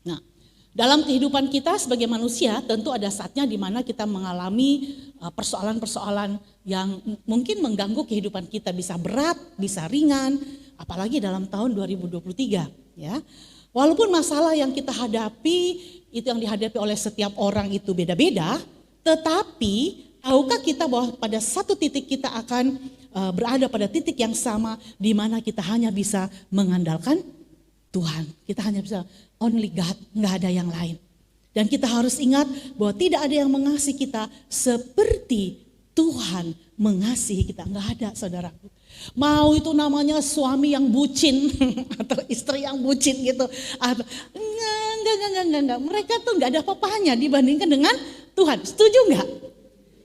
Nah, dalam kehidupan kita sebagai manusia tentu ada saatnya di mana kita mengalami persoalan-persoalan yang mungkin mengganggu kehidupan kita, bisa berat, bisa ringan, apalagi dalam tahun 2023. Ya, walaupun masalah yang kita hadapi itu yang dihadapi oleh setiap orang itu beda-beda, tetapi tahukah kita bahwa pada satu titik kita akan berada pada titik yang sama di mana kita hanya bisa mengandalkan Tuhan. Kita hanya bisa only God, nggak ada yang lain. Dan kita harus ingat bahwa tidak ada yang mengasihi kita seperti Tuhan mengasihi kita. Nggak ada, saudaraku. Mau itu namanya suami yang bucin atau istri yang bucin gitu, atau enggak. Mereka tuh nggak ada apa-apanya dibandingkan dengan Tuhan. Setuju nggak?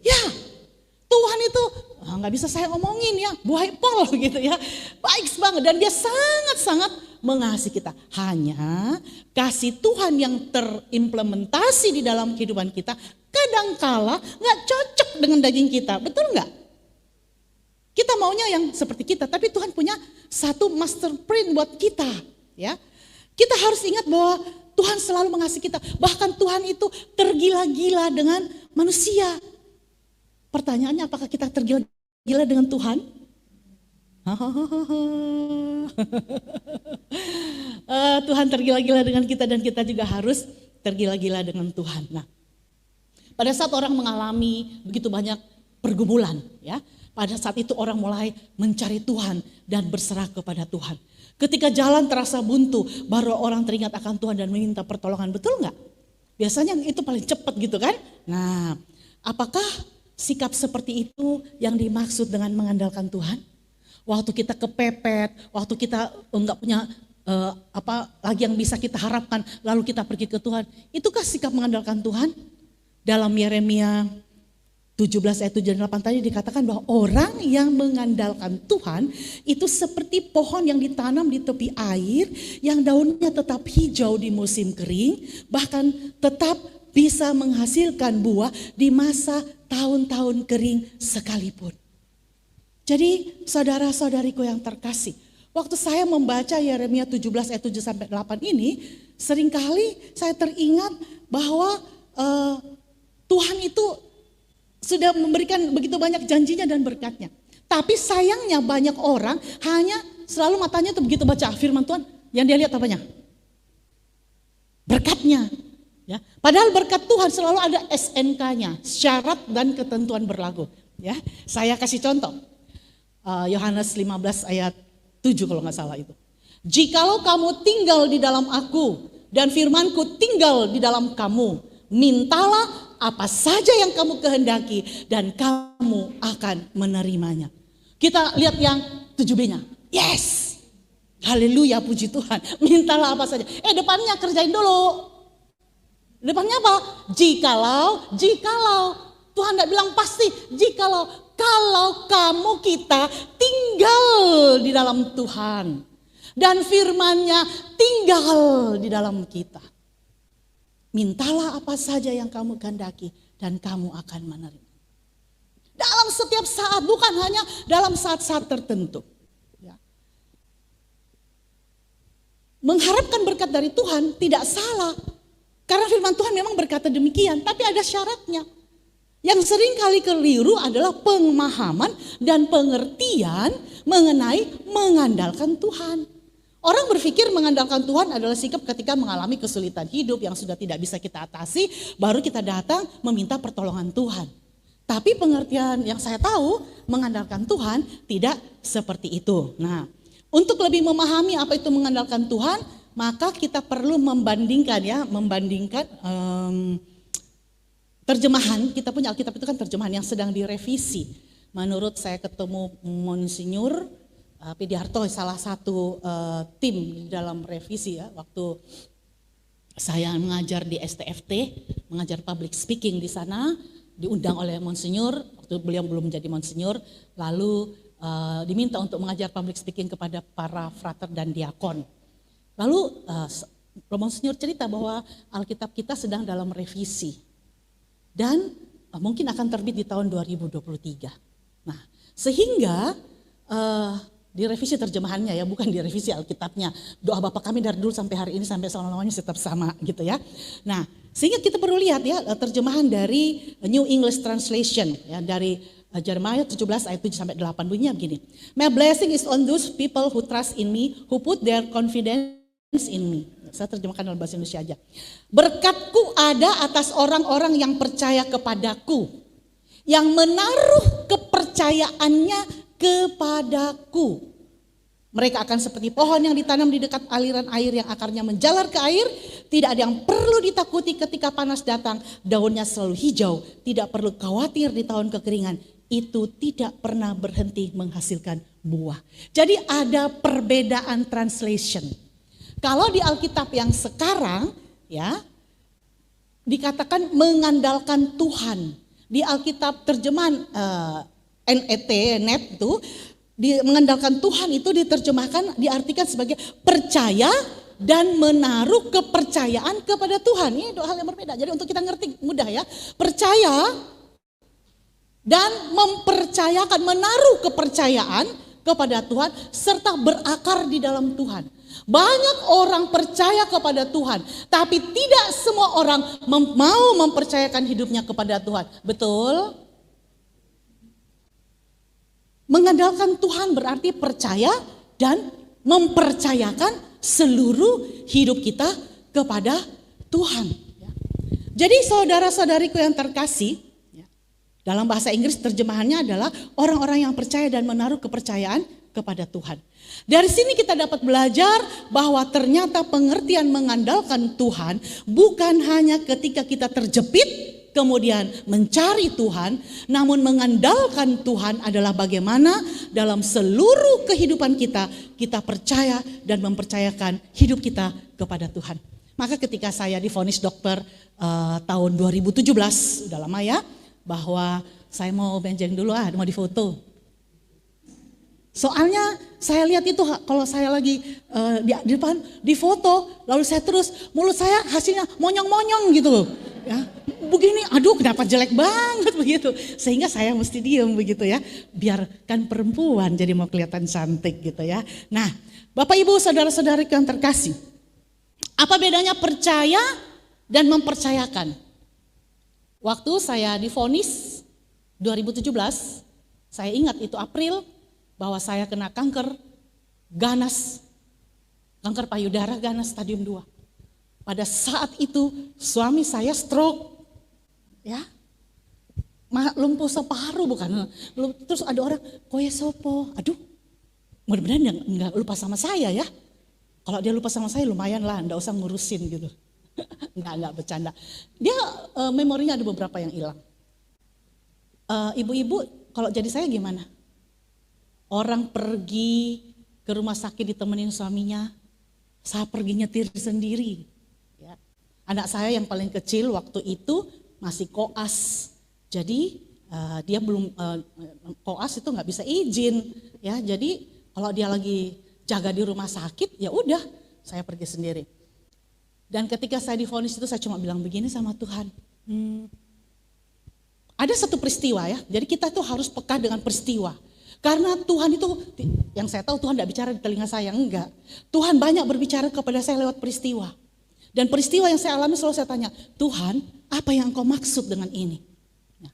Ya, Tuhan itu nggak bisa saya omongin ya, buhay pol gitu ya, baik banget, dan dia sangat-sangat mengasihi kita. Hanya kasih Tuhan yang terimplementasi di dalam kehidupan kita kadangkala nggak cocok dengan daging kita, betul nggak? Kita maunya yang seperti kita, tapi Tuhan punya satu master plan buat kita. Ya, kita harus ingat bahwa Tuhan selalu mengasihi kita. Bahkan Tuhan itu tergila-gila dengan manusia. Pertanyaannya, apakah kita tergila-gila dengan Tuhan? Tuhan tergila-gila dengan kita dan kita juga harus tergila-gila dengan Tuhan. Nah, pada saat orang mengalami begitu banyak pergumulan, ya, Pada saat itu orang mulai mencari Tuhan dan berserah kepada Tuhan. Ketika jalan terasa buntu, baru orang teringat akan Tuhan dan meminta pertolongan. Betul nggak? Biasanya itu paling cepat gitu kan? Nah, apakah sikap seperti itu yang dimaksud dengan mengandalkan Tuhan? Waktu kita kepepet, waktu kita nggak punya apa lagi yang bisa kita harapkan, lalu kita pergi ke Tuhan. Itukah sikap mengandalkan Tuhan? Dalam Yeremia 17 ayat 7 dan 8 tadi dikatakan bahwa orang yang mengandalkan Tuhan itu seperti pohon yang ditanam di tepi air yang daunnya tetap hijau di musim kering, bahkan tetap bisa menghasilkan buah di masa tahun-tahun kering sekalipun. Jadi saudara-saudariku yang terkasih, waktu saya membaca Yeremia 17 ayat 7 sampai 8 ini, seringkali saya teringat bahwa Tuhan itu sudah memberikan begitu banyak janjinya dan berkatnya. Tapi sayangnya banyak orang hanya selalu matanya tuh begitu baca firman Tuhan, yang dia lihat apanya? Berkatnya. Ya. Padahal berkat Tuhan selalu ada SNK-nya, syarat dan ketentuan berlaku. Ya. Saya kasih contoh, Yohanes 15 ayat 7 kalau nggak salah itu. Jikalau kamu tinggal di dalam aku dan firmanku tinggal di dalam kamu, mintalah apa saja yang kamu kehendaki dan kamu akan menerimanya. Kita lihat yang 7B-nya. Yes. Haleluya, puji Tuhan. Mintalah apa saja. Depannya kerjain dulu. Depannya apa? Jikalau. Tuhan tidak bilang pasti. Kalau kamu kita tinggal di dalam Tuhan. Dan firman-Nya tinggal di dalam kita. Mintalah apa saja yang kamu kehendaki dan kamu akan menerima. Dalam setiap saat, bukan hanya dalam saat-saat tertentu. Ya. Mengharapkan berkat dari Tuhan tidak salah. Karena firman Tuhan memang berkata demikian, tapi ada syaratnya. Yang sering kali keliru adalah pemahaman dan pengertian mengenai mengandalkan Tuhan. Orang berpikir mengandalkan Tuhan adalah sikap ketika mengalami kesulitan hidup yang sudah tidak bisa kita atasi, baru kita datang meminta pertolongan Tuhan. Tapi pengertian yang saya tahu, mengandalkan Tuhan tidak seperti itu. Nah, untuk lebih memahami apa itu mengandalkan Tuhan, maka kita perlu membandingkan terjemahan. Kita punya Alkitab itu kan terjemahan yang sedang direvisi. Menurut saya ketemu Monsinyur Pidiharto, salah satu tim di dalam revisi ya, waktu saya mengajar di STFT, mengajar public speaking di sana, diundang oleh Monsinyur, waktu beliau belum menjadi Monsinyur, lalu diminta untuk mengajar public speaking kepada para frater dan diakon. Lalu Monsinyur cerita bahwa Alkitab kita sedang dalam revisi dan mungkin akan terbit di tahun 2023. Nah, sehingga direvisi terjemahannya ya, bukan direvisi Alkitabnya. Doa Bapa kami dari dulu sampai hari ini sampai selama-lamanya tetap sama gitu ya. Nah, sehingga kita perlu lihat ya terjemahan dari New English Translation ya, dari Jeremiah 17 ayat 7 sampai 8 bunyinya begini. My blessing is on those people who trust in me, who put their confidence in me. Saya terjemahkan dalam bahasa Indonesia aja. Berkatku ada atas orang-orang yang percaya kepadaku, yang menaruh kepercayaannya kepadaku. Mereka akan seperti pohon yang ditanam di dekat aliran air yang akarnya menjalar ke air. Tidak ada yang perlu ditakuti ketika panas datang. Daunnya selalu hijau. Tidak perlu khawatir di tahun kekeringan. Itu tidak pernah berhenti menghasilkan buah. Jadi ada perbedaan translation. Kalau di Alkitab yang sekarang ya dikatakan mengandalkan Tuhan. Di Alkitab terjemahan NET itu mengandalkan Tuhan itu diterjemahkan, diartikan sebagai percaya dan menaruh kepercayaan kepada Tuhan. Ini dua hal yang berbeda. Jadi untuk kita ngerti mudah ya. Percaya dan mempercayakan, menaruh kepercayaan kepada Tuhan serta berakar di dalam Tuhan. Banyak orang percaya kepada Tuhan, tapi tidak semua orang mau mempercayakan hidupnya kepada Tuhan. Betul? Mengandalkan Tuhan berarti percaya dan mempercayakan seluruh hidup kita kepada Tuhan. Jadi saudara-saudariku yang terkasih, Dalam bahasa Inggris terjemahannya adalah orang-orang yang percaya dan menaruh kepercayaan kepada Tuhan. Dari sini kita dapat belajar bahwa ternyata pengertian mengandalkan Tuhan bukan hanya ketika kita terjepit kemudian mencari Tuhan, namun mengandalkan Tuhan adalah bagaimana dalam seluruh kehidupan kita, kita percaya dan mempercayakan hidup kita kepada Tuhan. Maka ketika saya divonis dokter tahun 2017, udah lama ya, bahwa saya mau benjeng dulu mau difoto. Soalnya saya lihat itu kalau saya lagi di depan difoto, lalu saya terus mulut saya hasilnya monyong-monyong gitu loh. Ya, begini, aduh kenapa jelek banget begitu. Sehingga saya mesti diem begitu ya. Biarkan perempuan jadi mau kelihatan cantik gitu ya. Nah, Bapak Ibu saudara-saudari yang terkasih. Apa bedanya percaya dan mempercayakan? Waktu saya divonis 2017, saya ingat itu April, bahwa saya kena kanker ganas, kanker payudara ganas stadium 2. Pada saat itu suami saya stroke, ya, lumpuh separuh bukan, terus ada orang, koye sopo, aduh, mudah-mudahan enggak lupa sama saya ya. Kalau dia lupa sama saya lumayan lah, enggak usah ngurusin gitu. Enggak bercanda. Dia memorinya ada beberapa yang hilang. Ibu-ibu kalau jadi saya gimana? Orang pergi ke rumah sakit ditemenin suaminya, saya pergi nyetir sendiri. Ya. Anak saya yang paling kecil waktu itu masih koas, jadi dia belum koas itu nggak bisa izin. Ya, jadi kalau dia lagi jaga di rumah sakit, ya udah saya pergi sendiri. Dan ketika saya divonis itu saya cuma bilang begini sama Tuhan. Ada satu peristiwa ya, jadi kita tuh harus peka dengan peristiwa. Karena Tuhan itu, yang saya tahu Tuhan tidak bicara di telinga saya, enggak. Tuhan banyak berbicara kepada saya lewat peristiwa. Dan peristiwa yang saya alami selalu saya tanya, Tuhan apa yang Engkau maksud dengan ini? Nah,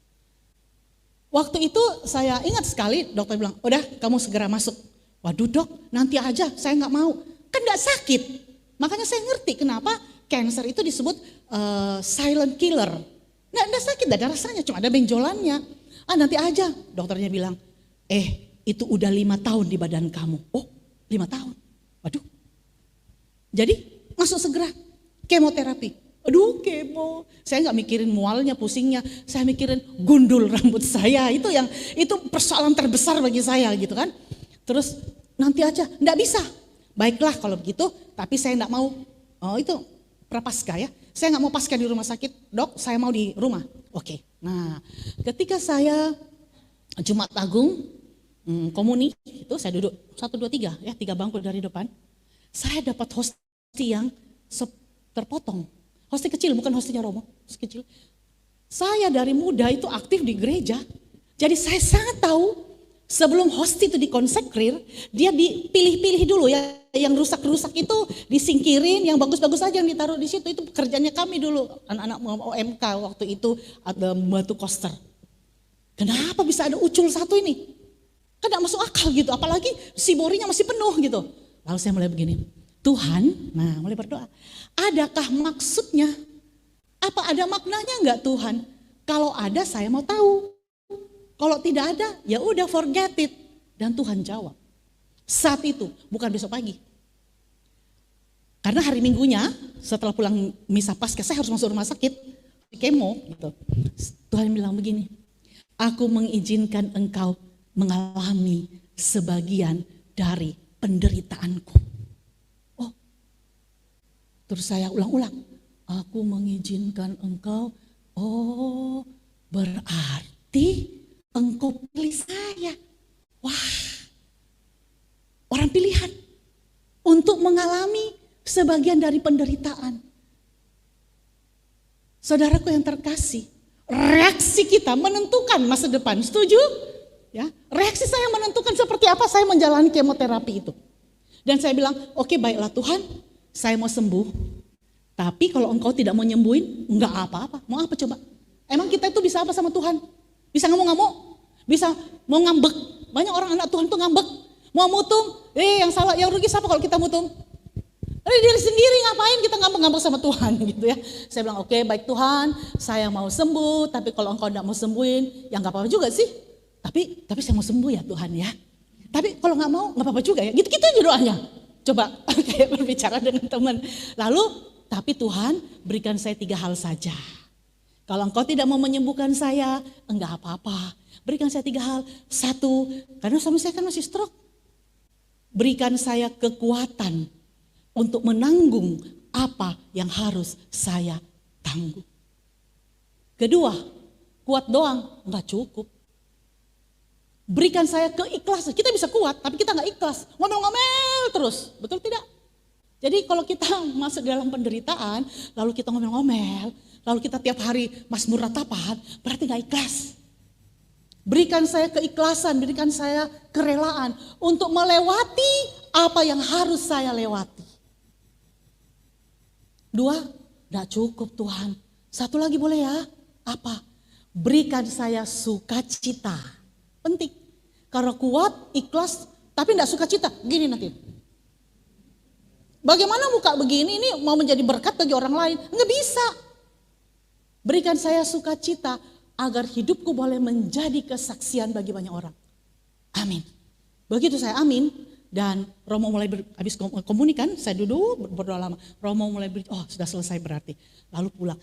waktu itu saya ingat sekali dokter bilang, udah kamu segera masuk. Waduh dok, nanti aja saya nggak mau, kan nggak sakit. Makanya saya ngerti kenapa cancer itu disebut silent killer. Nggak sakit, nggak ada rasanya, cuma ada benjolannya. Nanti aja, dokternya bilang, itu udah 5 tahun di badan kamu. Oh 5 tahun, waduh. Jadi masuk segera, kemoterapi. Aduh kemo, saya nggak mikirin mualnya, pusingnya, saya mikirin gundul rambut saya. Itu persoalan terbesar bagi saya gitu kan. Terus nanti aja, nggak bisa. Baiklah kalau begitu, tapi saya enggak mau, itu prapaskah ya. Saya enggak mau pasca di rumah sakit, dok saya mau di rumah. Oke, nah ketika saya Jumat Agung, komuni, itu saya duduk 1, 2, 3, ya 3 bangku dari depan. Saya dapat hosti yang terpotong. Hosti kecil, bukan hostinya Romo, hosti kecil. Saya dari muda itu aktif di gereja, jadi saya sangat tahu sebelum hosti itu dikonsekrir, dia dipilih-pilih dulu ya. Yang rusak-rusak itu disingkirin, yang bagus-bagus aja yang ditaruh di situ. Itu kerjanya kami dulu, anak-anak OMK waktu itu ada batu koster. Kenapa bisa ada ucul satu ini? Kan gak masuk akal gitu, apalagi si borinya masih penuh gitu. Lalu saya mulai begini, Tuhan, mulai berdoa. Adakah maksudnya? Apa ada maknanya enggak Tuhan? Kalau ada saya mau tahu. Kalau tidak ada, ya udah forget it. Dan Tuhan jawab. Saat itu, bukan besok pagi. Karena hari Minggunya, setelah pulang misa Paskah, saya harus masuk rumah sakit, kemo gitu. Tuhan bilang begini, aku mengizinkan engkau mengalami sebagian dari penderitaanku. Oh, terus saya ulang-ulang, aku mengizinkan engkau, oh berarti engkau pilih saya. Wah, orang pilihan untuk mengalami sebagian dari penderitaan. Saudaraku yang terkasih, reaksi kita menentukan masa depan. Setuju? Ya, reaksi saya menentukan seperti apa saya menjalani kemoterapi itu. Dan saya bilang, oke, baiklah Tuhan, saya mau sembuh. Tapi kalau engkau tidak mau nyembuhin, enggak apa-apa. Mau apa coba? Emang kita itu bisa apa sama Tuhan? Bisa ngamuk-ngamuk? Bisa mau ngambek? Banyak orang anak Tuhan tuh ngambek. Mau mutung, yang salah, yang rugi siapa kalau kita mutung? Dari diri sendiri ngapain kita ngambek-ngambek sama Tuhan gitu ya. Saya bilang oke, baik Tuhan, saya mau sembuh, tapi kalau engkau tidak mau sembuhin, ya nggak apa-apa juga sih. Tapi saya mau sembuh ya Tuhan ya. Tapi kalau nggak mau nggak apa-apa juga ya. Gitu aja doanya. Coba kayak berbicara dengan teman. Lalu tapi Tuhan berikan saya 3 hal saja. Kalau engkau tidak mau menyembuhkan saya, enggak apa-apa. Berikan saya 3 hal. 1, karena suami saya kan masih stroke. Berikan saya kekuatan untuk menanggung apa yang harus saya tanggung. Kedua, kuat doang enggak cukup. Berikan saya keikhlasan. Kita bisa kuat, tapi kita enggak ikhlas. Ngomel-ngomel terus, betul tidak? Jadi kalau kita masuk dalam penderitaan, lalu kita ngomel-ngomel, lalu kita tiap hari mazmur ratapan, berarti enggak ikhlas. Berikan saya keikhlasan, berikan saya kerelaan untuk melewati apa yang harus saya lewati. 2, enggak cukup Tuhan. 1 lagi boleh ya? Apa? Berikan saya sukacita. Penting. Karena kuat, ikhlas, tapi enggak sukacita. Gini nanti. Bagaimana muka begini ini mau menjadi berkat bagi orang lain? Enggak bisa. Berikan saya sukacita agar hidupku boleh menjadi kesaksian bagi banyak orang. Amin. Begitu saya amin. Dan Romo mulai habis komunikan, saya duduk berdoa lama. Romo mulai oh sudah selesai berarti. Lalu pulang.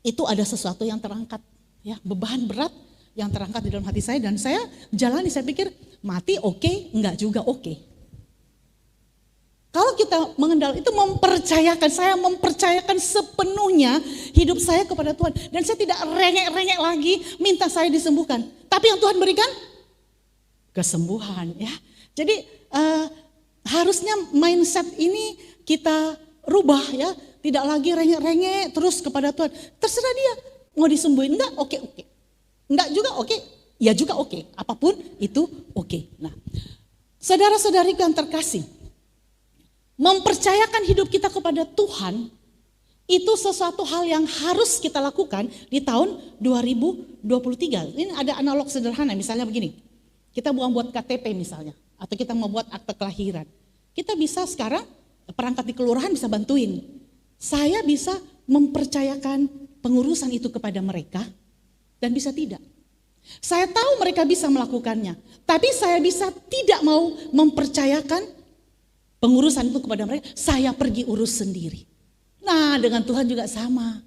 Itu ada sesuatu yang terangkat, ya beban berat yang terangkat di dalam hati saya dan saya jalani. Saya pikir mati oke, enggak juga oke. Kalau kita mengendal itu mempercayakan, saya mempercayakan sepenuhnya hidup saya kepada Tuhan. Dan saya tidak rengek-rengek lagi minta saya disembuhkan. Tapi yang Tuhan berikan kesembuhan ya. Jadi harusnya mindset ini kita rubah ya. Tidak lagi rengek-rengek terus kepada Tuhan. Terserah dia mau disembuhin enggak, oke. Enggak juga oke, ya juga oke. Apapun itu oke. Nah, saudara-saudariku yang terkasih, mempercayakan hidup kita kepada Tuhan itu sesuatu hal yang harus kita lakukan di tahun 2023. Ini ada analog sederhana, misalnya begini. Kita buat KTP misalnya, atau kita mau buat akte kelahiran. Kita bisa sekarang, perangkat di kelurahan bisa bantuin. Saya bisa mempercayakan pengurusan itu kepada mereka dan bisa tidak. Saya tahu mereka bisa melakukannya, tapi saya bisa tidak mau mempercayakan pengurusan itu kepada mereka, saya pergi urus sendiri. Nah, dengan Tuhan juga sama.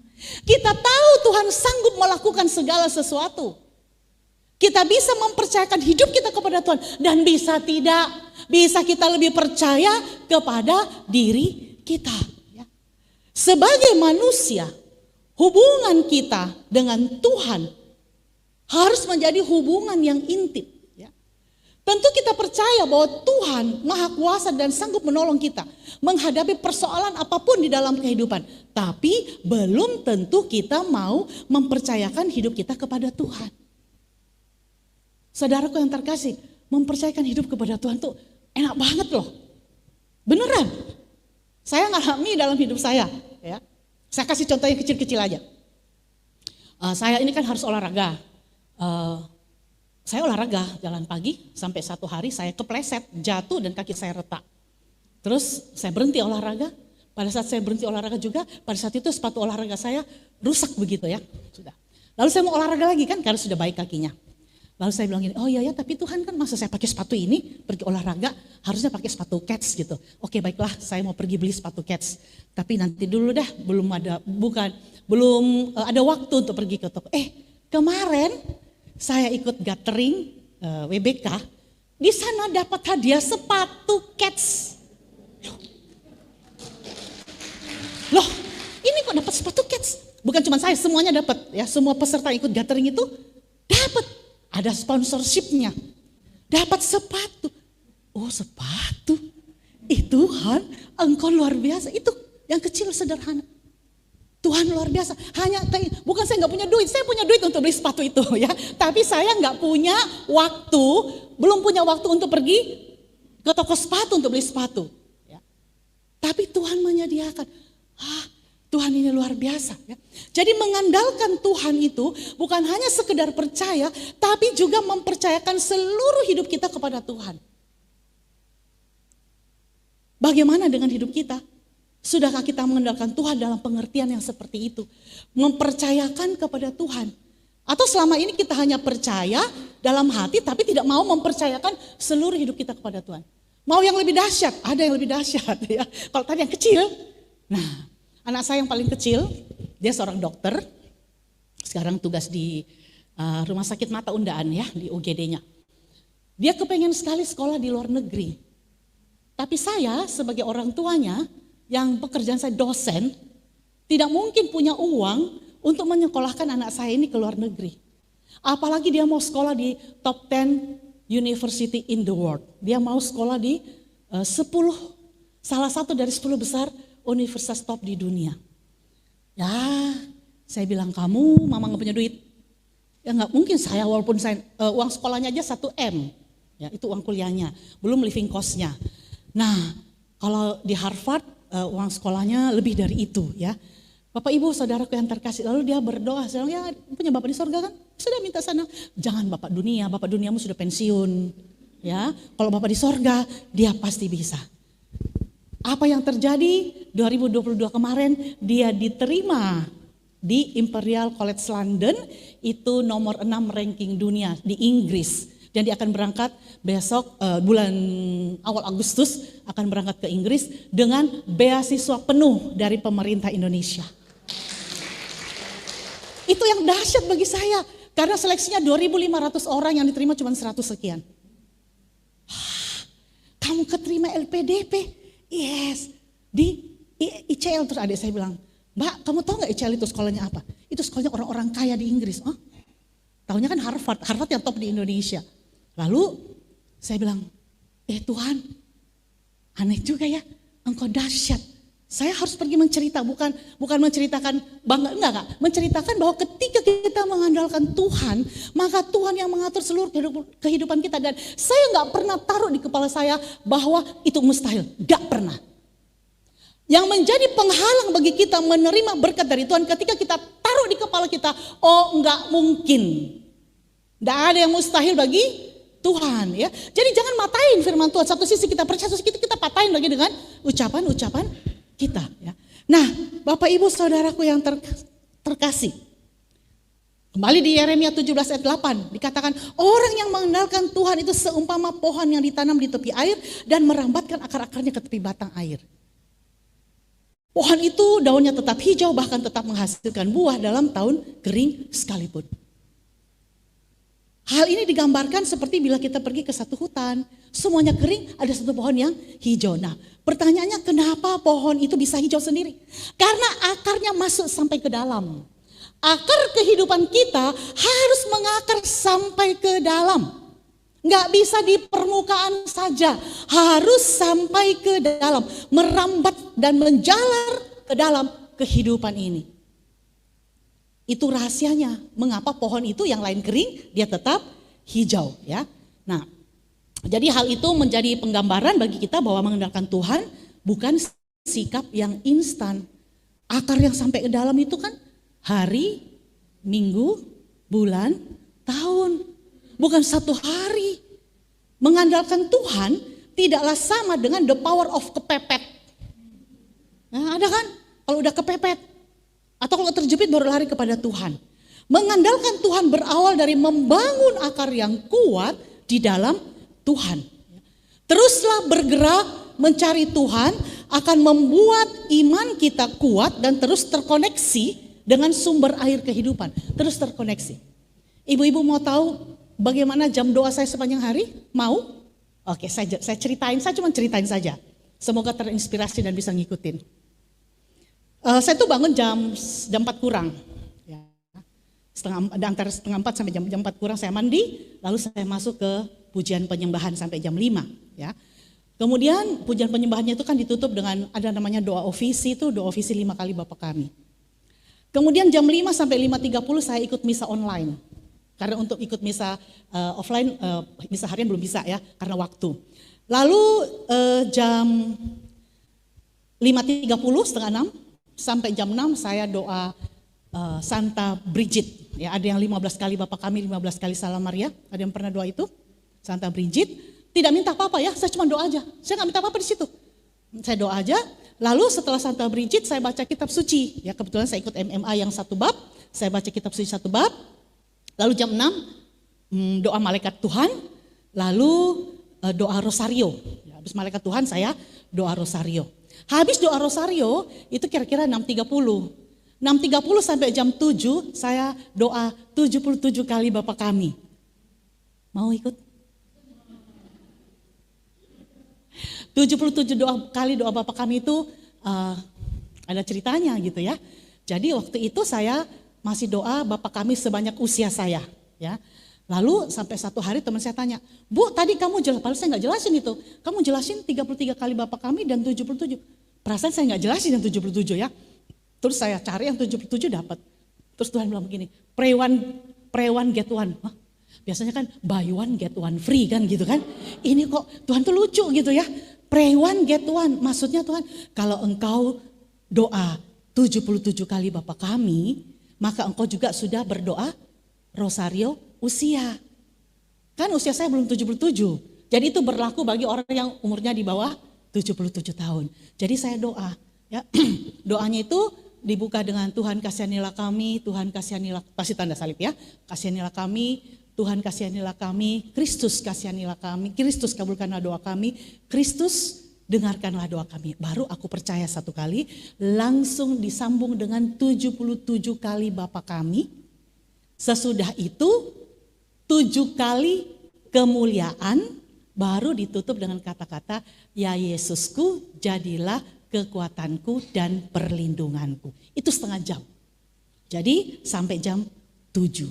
Kita tahu Tuhan sanggup melakukan segala sesuatu. Kita bisa mempercayakan hidup kita kepada Tuhan dan bisa tidak. Bisa kita lebih percaya kepada diri kita. Sebagai manusia, hubungan kita dengan Tuhan harus menjadi hubungan yang intim. Tentu kita percaya bahwa Tuhan Maha Kuasa dan sanggup menolong kita menghadapi persoalan apapun di dalam kehidupan. Tapi belum tentu kita mau mempercayakan hidup kita kepada Tuhan. Saudaraku yang terkasih, mempercayakan hidup kepada Tuhan tuh enak banget loh. Beneran. Saya ngalami dalam hidup saya. Ya. Saya kasih contoh yang kecil-kecil aja. Saya ini kan harus olahraga. Saya olahraga jalan pagi sampai 1 hari saya kepleset, jatuh dan kaki saya retak. Terus saya berhenti olahraga. Pada saat saya berhenti olahraga juga, pada saat itu sepatu olahraga saya rusak begitu ya. Sudah. Lalu saya mau olahraga lagi kan karena sudah baik kakinya. Lalu saya bilang gini, oh iya ya tapi Tuhan kan masa saya pakai sepatu ini pergi olahraga harusnya pakai sepatu Keds gitu. Oke baiklah saya mau pergi beli sepatu Keds. Tapi nanti dulu dah belum ada waktu untuk pergi ke toko. Kemarin saya ikut gathering WBK, di sana dapat hadiah sepatu Keds. Loh, ini kok dapat sepatu Keds? Bukan cuma saya, semuanya dapat ya. Semua peserta ikut gathering itu dapat. Ada sponsorshipnya. Dapat sepatu. Oh, sepatu. Tuhan, Engkau luar biasa. Itu yang kecil sederhana. Tuhan luar biasa. Bukan saya nggak punya duit, saya punya duit untuk beli sepatu itu ya. Tapi saya nggak punya waktu, belum punya waktu untuk pergi ke toko sepatu untuk beli sepatu. Ya. Tapi Tuhan menyediakan. Tuhan ini luar biasa. Ya. Jadi mengandalkan Tuhan itu bukan hanya sekedar percaya, tapi juga mempercayakan seluruh hidup kita kepada Tuhan. Bagaimana dengan hidup kita? Sudahkah kita mengandalkan Tuhan dalam pengertian yang seperti itu? Mempercayakan kepada Tuhan. Atau selama ini kita hanya percaya dalam hati tapi tidak mau mempercayakan seluruh hidup kita kepada Tuhan. Mau yang lebih dahsyat, ada yang lebih dahsyat ya. Kalau tadi yang kecil, nah anak saya yang paling kecil, dia seorang dokter. Sekarang tugas di Rumah Sakit Mata Undaan ya, di UGD-nya. Dia kepengen sekali sekolah di luar negeri. Tapi saya sebagai orang tuanya, yang pekerjaan saya dosen, tidak mungkin punya uang untuk menyekolahkan anak saya ini ke luar negeri. Apalagi dia mau sekolah di top 10 university in the world. Dia mau sekolah di 10, salah satu dari 10 besar universitas top di dunia. Ya, saya bilang kamu mama gak punya duit. Ya gak mungkin saya, walaupun saya uang sekolahnya aja 1 M. Ya, itu uang kuliahnya, belum living cost-nya. Nah, kalau di Harvard uang sekolahnya lebih dari itu ya. Bapak Ibu saudaraku yang terkasih, lalu dia berdoa, saya bilang, ya punya Bapak di sorga kan? Sudah minta sana. Jangan Bapak duniamu sudah pensiun. Ya, kalau Bapak di sorga, dia pasti bisa. Apa yang terjadi 2022 kemarin, dia diterima di Imperial College London, itu nomor 6 ranking dunia di Inggris. Dan dia akan berangkat besok bulan awal Agustus akan berangkat ke Inggris dengan beasiswa penuh dari pemerintah Indonesia. Itu yang dahsyat bagi saya karena seleksinya 2.500 orang yang diterima cuma 100 sekian. Kamu keterima LPDP? Yes. Di ICL, terus adik saya bilang, Mbak kamu tahu gak ICL itu sekolahnya apa? Itu sekolahnya orang-orang kaya di Inggris. Oh, tahunya kan Harvard yang top di Indonesia. Lalu saya bilang, Tuhan, aneh juga ya, Engkau dahsyat. Saya harus pergi mencerita, bukan menceritakan bangga, enggak, menceritakan bahwa ketika kita mengandalkan Tuhan, maka Tuhan yang mengatur seluruh kehidupan kita. Dan saya enggak pernah taruh di kepala saya bahwa itu mustahil, enggak pernah. Yang menjadi penghalang bagi kita menerima berkat dari Tuhan ketika kita taruh di kepala kita, oh enggak mungkin. Enggak ada yang mustahil bagi Tuhan ya. Jadi jangan matain firman Tuhan. Satu sisi kita percaya, satu sisi kita patahin lagi dengan ucapan-ucapan kita ya. Nah, Bapak Ibu saudaraku yang terkasih. Kembali di Yeremia 17 ayat 8 dikatakan orang yang mengandalkan Tuhan itu seumpama pohon yang ditanam di tepi air dan merambatkan akar-akarnya ke tepi batang air. Pohon itu daunnya tetap hijau bahkan tetap menghasilkan buah dalam tahun kering sekalipun. Hal ini digambarkan seperti bila kita pergi ke satu hutan, semuanya kering, ada satu pohon yang hijau. Nah, pertanyaannya kenapa pohon itu bisa hijau sendiri? Karena akarnya masuk sampai ke dalam. Akar kehidupan kita harus mengakar sampai ke dalam. Nggak bisa di permukaan saja, harus sampai ke dalam, merambat dan menjalar ke dalam kehidupan ini. Itu rahasianya, mengapa pohon itu yang lain kering, dia tetap hijau ya. Nah, jadi hal itu menjadi penggambaran bagi kita bahwa mengandalkan Tuhan bukan sikap yang instan. Akar yang sampai ke dalam itu kan hari, minggu, bulan, tahun. Bukan satu hari. Mengandalkan Tuhan tidaklah sama dengan the power of kepepet. Nah, ada kan? Kalau udah kepepet. Atau kalau terjepit baru lari kepada Tuhan. Mengandalkan Tuhan berawal dari membangun akar yang kuat di dalam Tuhan. Teruslah bergerak mencari Tuhan akan membuat iman kita kuat dan terus terkoneksi dengan sumber air kehidupan. Terus terkoneksi. Ibu-ibu mau tahu bagaimana jam doa saya sepanjang hari? Mau? Oke, saya ceritain, saya cuma ceritain saja. Semoga terinspirasi dan bisa ngikutin. Saya tuh bangun jam 4 kurang, ya. Antara setengah 4 sampai jam 4 kurang saya mandi, lalu saya masuk ke pujian penyembahan sampai jam 5. Ya. Kemudian pujian penyembahannya itu kan ditutup dengan ada namanya doa ofisi, itu doa ofisi 5 kali Bapa Kami. Kemudian jam 5 sampai 5.30 saya ikut misa online, karena untuk ikut misa offline, misa harian belum bisa ya, karena waktu. Lalu jam 5.30, setengah 6, sampai jam 6 saya doa Santa Bridget. Ya, ada yang 15 kali Bapa Kami, 15 kali Salam Maria. Ada yang pernah doa itu? Santa Bridget. Tidak minta apa-apa ya, saya cuma doa aja. Saya nggak minta apa-apa di situ. Saya doa aja, Lalu setelah Santa Bridget saya baca kitab suci. Ya, kebetulan saya ikut MMA yang 1 bab, saya baca kitab suci 1 bab. Lalu jam 6 doa malaikat Tuhan, lalu doa rosario. Ya, habis malaikat Tuhan saya doa rosario. Habis doa rosario itu kira-kira 6.30. 6.30 sampai jam 7 saya doa 77 kali Bapa Kami. Mau ikut? 77 kali doa Bapa Kami itu ada ceritanya gitu ya. Jadi waktu itu saya masih doa Bapa Kami sebanyak usia saya. Ya. Lalu sampai satu hari teman saya tanya, Bu tadi kamu jelas, padahal saya nggak jelasin itu. Kamu jelasin 33 kali Bapa Kami dan 77. Perasaan saya nggak jelasin yang 77 ya. Terus saya cari yang 77 dapat. Terus Tuhan bilang begini, pray one get one. Hah? Biasanya kan buy one get one free kan gitu kan. Ini kok Tuhan tuh lucu gitu ya. Pray one get one. Maksudnya Tuhan, kalau engkau doa 77 kali Bapa Kami, maka engkau juga sudah berdoa rosario usia. Kan usia saya belum 77. Jadi itu berlaku bagi orang yang umurnya di bawah 77 tahun. Jadi saya doa, ya. Doanya itu dibuka dengan Tuhan kasihanilah kami, Tuhan kasihanilah, pasti tanda salib ya. Kasihanilah kami, Tuhan kasihanilah kami, Kristus kasihanilah kami, Kristus kabulkanlah doa kami, Kristus dengarkanlah doa kami. Baru aku percaya satu kali, langsung disambung dengan 77 kali Bapa Kami. Sesudah itu 7 kali kemuliaan, baru ditutup dengan kata-kata, ya Yesusku jadilah kekuatanku dan perlindunganku. Itu setengah jam. Jadi sampai jam 7.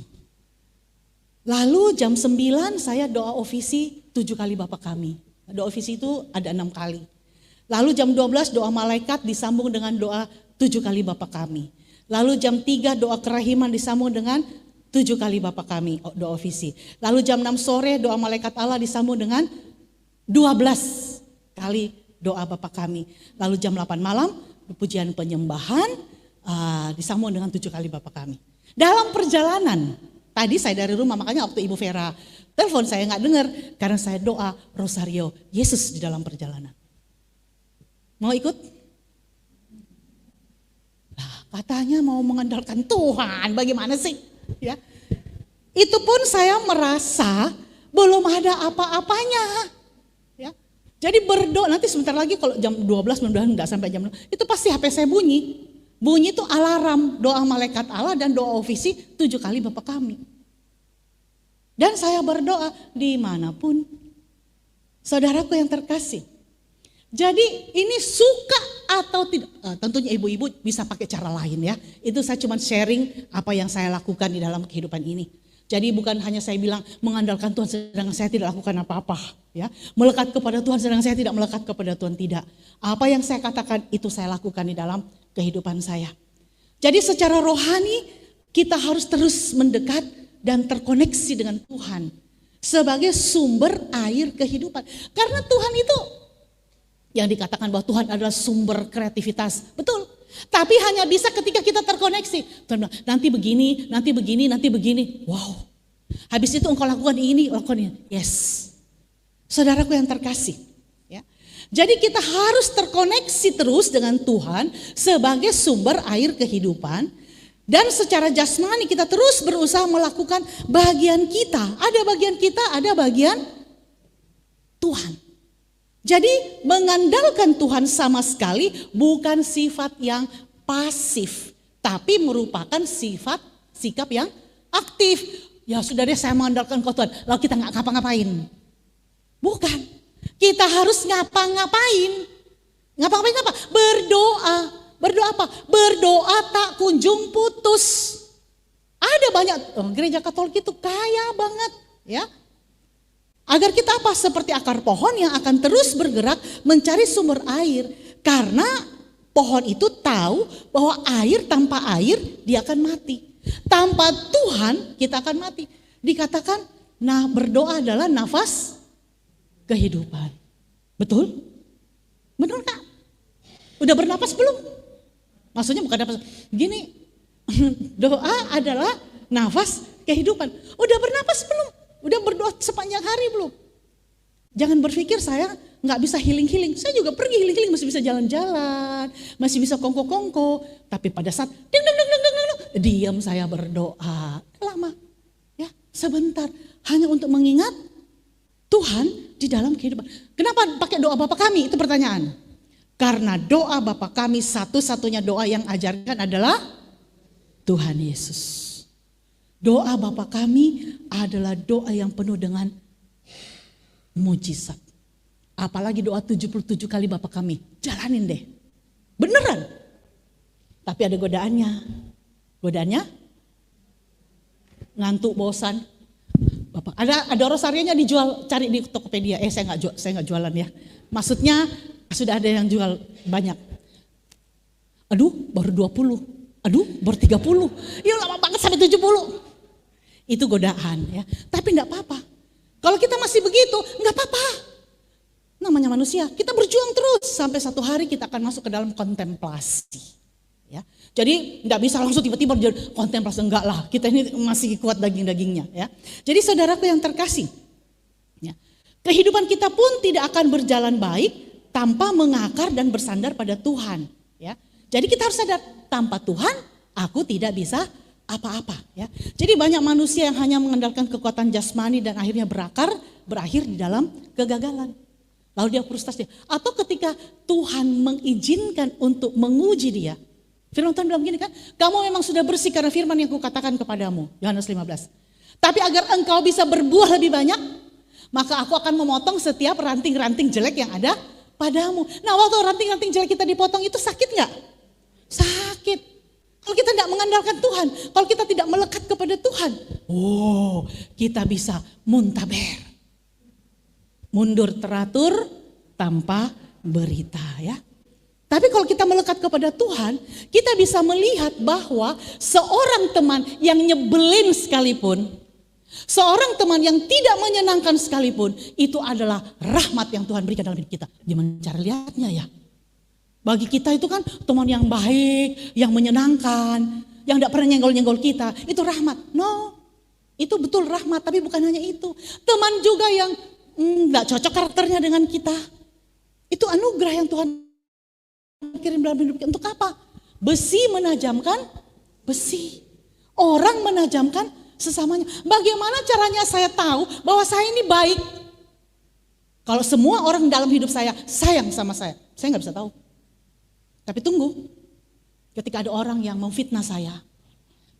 Lalu jam 9 saya doa ofisi 7 kali Bapa Kami. Doa ofisi itu ada 6 kali. Lalu jam 12 doa malaikat disambung dengan doa 7 kali Bapa Kami. Lalu jam 3 doa kerahiman disambung dengan 7 kali Bapa Kami, doa ofisi. Lalu jam 6 sore doa malaikat Allah disambung dengan 12 kali doa Bapa Kami. Lalu jam 8 malam pujian penyembahan disambung dengan 7 kali Bapa Kami. Dalam perjalanan, tadi saya dari rumah, makanya waktu Ibu Vera telepon saya nggak dengar karena saya doa rosario Yesus di dalam perjalanan. Mau ikut? Nah, katanya mau mengandalkan Tuhan, bagaimana sih? Ya, itu pun saya merasa belum ada apa-apanya. Ya, jadi berdoa nanti sebentar lagi kalau jam 12 mudah-mudahan nggak sampai jam 6, itu pasti HP saya bunyi. Bunyi itu alarm doa malaikat Allah dan doa ofisi 7 kali Bapa Kami. Dan saya berdoa dimanapun. Saudaraku yang terkasih. Jadi ini suka atau tidak, tentunya ibu-ibu bisa pakai cara lain ya. Itu saya cuma sharing apa yang saya lakukan di dalam kehidupan ini. Jadi bukan hanya saya bilang mengandalkan Tuhan sedangkan saya tidak lakukan apa-apa. Ya, melekat kepada Tuhan sedangkan saya tidak melekat kepada Tuhan, tidak. Apa yang saya katakan itu saya lakukan di dalam kehidupan saya. Jadi secara rohani kita harus terus mendekat dan terkoneksi dengan Tuhan sebagai sumber air kehidupan. Karena Tuhan itu yang dikatakan bahwa Tuhan adalah sumber kreativitas, betul. Tapi hanya bisa ketika kita terkoneksi. Tuhan bilang nanti begini, nanti begini, nanti begini. Wow. Habis itu engkau lakukan ini, lakukan ini. Yes. Saudaraku yang terkasih. Jadi kita harus terkoneksi terus dengan Tuhan sebagai sumber air kehidupan. Dan secara jasmani kita terus berusaha melakukan bagian kita. Ada bagian kita, ada bagian Tuhan. Jadi mengandalkan Tuhan sama sekali bukan sifat yang pasif. Tapi merupakan sikap yang aktif. Ya sudah deh saya mengandalkan kau Tuhan. Lalu kita gak ngapa-ngapain. Bukan. Kita harus ngapa-ngapain. Ngapa-ngapain apa? Berdoa. Berdoa apa? Berdoa tak kunjung putus. Ada banyak gereja Katolik itu kaya banget, ya. Agar kita apa? Seperti akar pohon yang akan terus bergerak mencari sumber air. Karena pohon itu tahu bahwa air tanpa air dia akan mati. Tanpa Tuhan kita akan mati. Dikatakan, nah berdoa adalah nafas kehidupan. Betul? Betul Kak? Udah bernapas belum? Maksudnya bukan napas. Gini, doa adalah nafas kehidupan. Udah bernapas belum? Udah berdoa sepanjang hari belum? Jangan berpikir saya nggak bisa healing-healing. Saya juga pergi healing-healing, masih bisa jalan-jalan, masih bisa kongko-kongko. Tapi pada saat ding, ding, ding, ding, ding, ding, diam saya berdoa. Lama, ya sebentar. Hanya untuk mengingat Tuhan di dalam kehidupan. Kenapa pakai doa Bapa kami? Itu pertanyaan. Karena doa Bapa kami satu-satunya doa yang ajarkan adalah Tuhan Yesus. Doa Bapa kami adalah doa yang penuh dengan mujizat. Apalagi doa 77 kali Bapa kami. Jalanin deh. Beneran. Tapi ada godaannya. Godaannya ngantuk, bosan. Bapak, ada rosarionya dijual, cari di Tokopedia. Saya nggak jualan ya. Maksudnya sudah ada yang jual banyak. Aduh, baru 20. Aduh, baru 30. Ya lama banget sampai 70. Itu godaan ya. Tapi enggak apa-apa. Kalau kita masih begitu, enggak apa-apa. Namanya manusia, kita berjuang terus sampai satu hari kita akan masuk ke dalam kontemplasi. Ya. Jadi enggak bisa langsung tiba-tiba jadi kontemplasi, enggak lah. Kita ini masih kuat daging-dagingnya ya. Jadi saudaraku yang terkasih, ya, kehidupan kita pun tidak akan berjalan baik tanpa mengakar dan bersandar pada Tuhan. Ya. Jadi kita harus sadar, tanpa Tuhan aku tidak bisa apa-apa. Ya. Jadi banyak manusia yang hanya mengandalkan kekuatan jasmani dan akhirnya berakhir di dalam kegagalan. Lalu dia frustasi. Atau ketika Tuhan mengizinkan untuk menguji dia. Firman Tuhan bilang begini kan, kamu memang sudah bersih karena firman yang kukatakan kepadamu. Yohanes 15. Tapi agar engkau bisa berbuah lebih banyak, maka aku akan memotong setiap ranting-ranting jelek yang ada padamu. Nah waktu ranting-ranting jelek kita dipotong itu sakit gak? Sakit. Kalau kita tidak mengandalkan Tuhan, kalau kita tidak melekat kepada Tuhan, kita bisa muntaber. Mundur teratur tanpa berita ya. Tapi kalau kita melekat kepada Tuhan, kita bisa melihat bahwa seorang teman yang nyebelin sekalipun, seorang teman yang tidak menyenangkan sekalipun, itu adalah rahmat yang Tuhan berikan dalam hidup kita. Gimana cara lihatnya ya? Bagi kita itu kan teman yang baik, yang menyenangkan, yang tidak pernah nyenggol-nyenggol kita, itu rahmat. No, itu betul rahmat, tapi bukan hanya itu. Teman juga yang tidak cocok karakternya dengan kita, itu anugerah yang Tuhan kirim dalam hidup kita. Untuk apa? Besi menajamkan besi. Orang menajamkan sesamanya. Bagaimana caranya saya tahu bahwa saya ini baik? Kalau semua orang dalam hidup saya sayang sama saya nggak bisa tahu. Tapi tunggu, ketika ada orang yang memfitnah saya,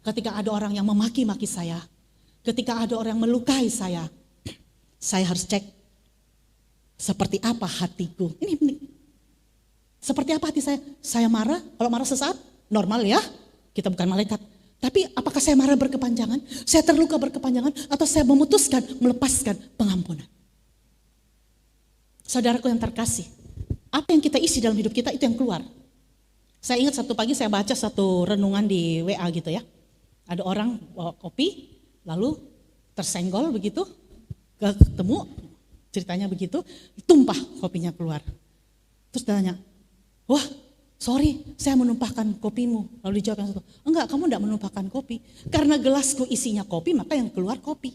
ketika ada orang yang memaki-maki saya, ketika ada orang yang melukai saya harus cek seperti apa hatiku. Ini penting. Seperti apa hati saya? Saya marah, kalau marah sesaat, normal ya, kita bukan malaikat. Tapi apakah saya marah berkepanjangan? Saya terluka berkepanjangan? Atau saya memutuskan melepaskan pengampunan? Saudaraku yang terkasih, apa yang kita isi dalam hidup kita itu yang keluar. Saya ingat satu pagi saya baca satu renungan di WA gitu ya. Ada orang bawa kopi, lalu tersenggol begitu, ketemu, ceritanya begitu, tumpah kopinya keluar. Terus dia tanya, wah sorry saya menumpahkan kopimu. Lalu dijawab yang satu, enggak kamu enggak menumpahkan kopi. Karena gelasku isinya kopi maka yang keluar kopi.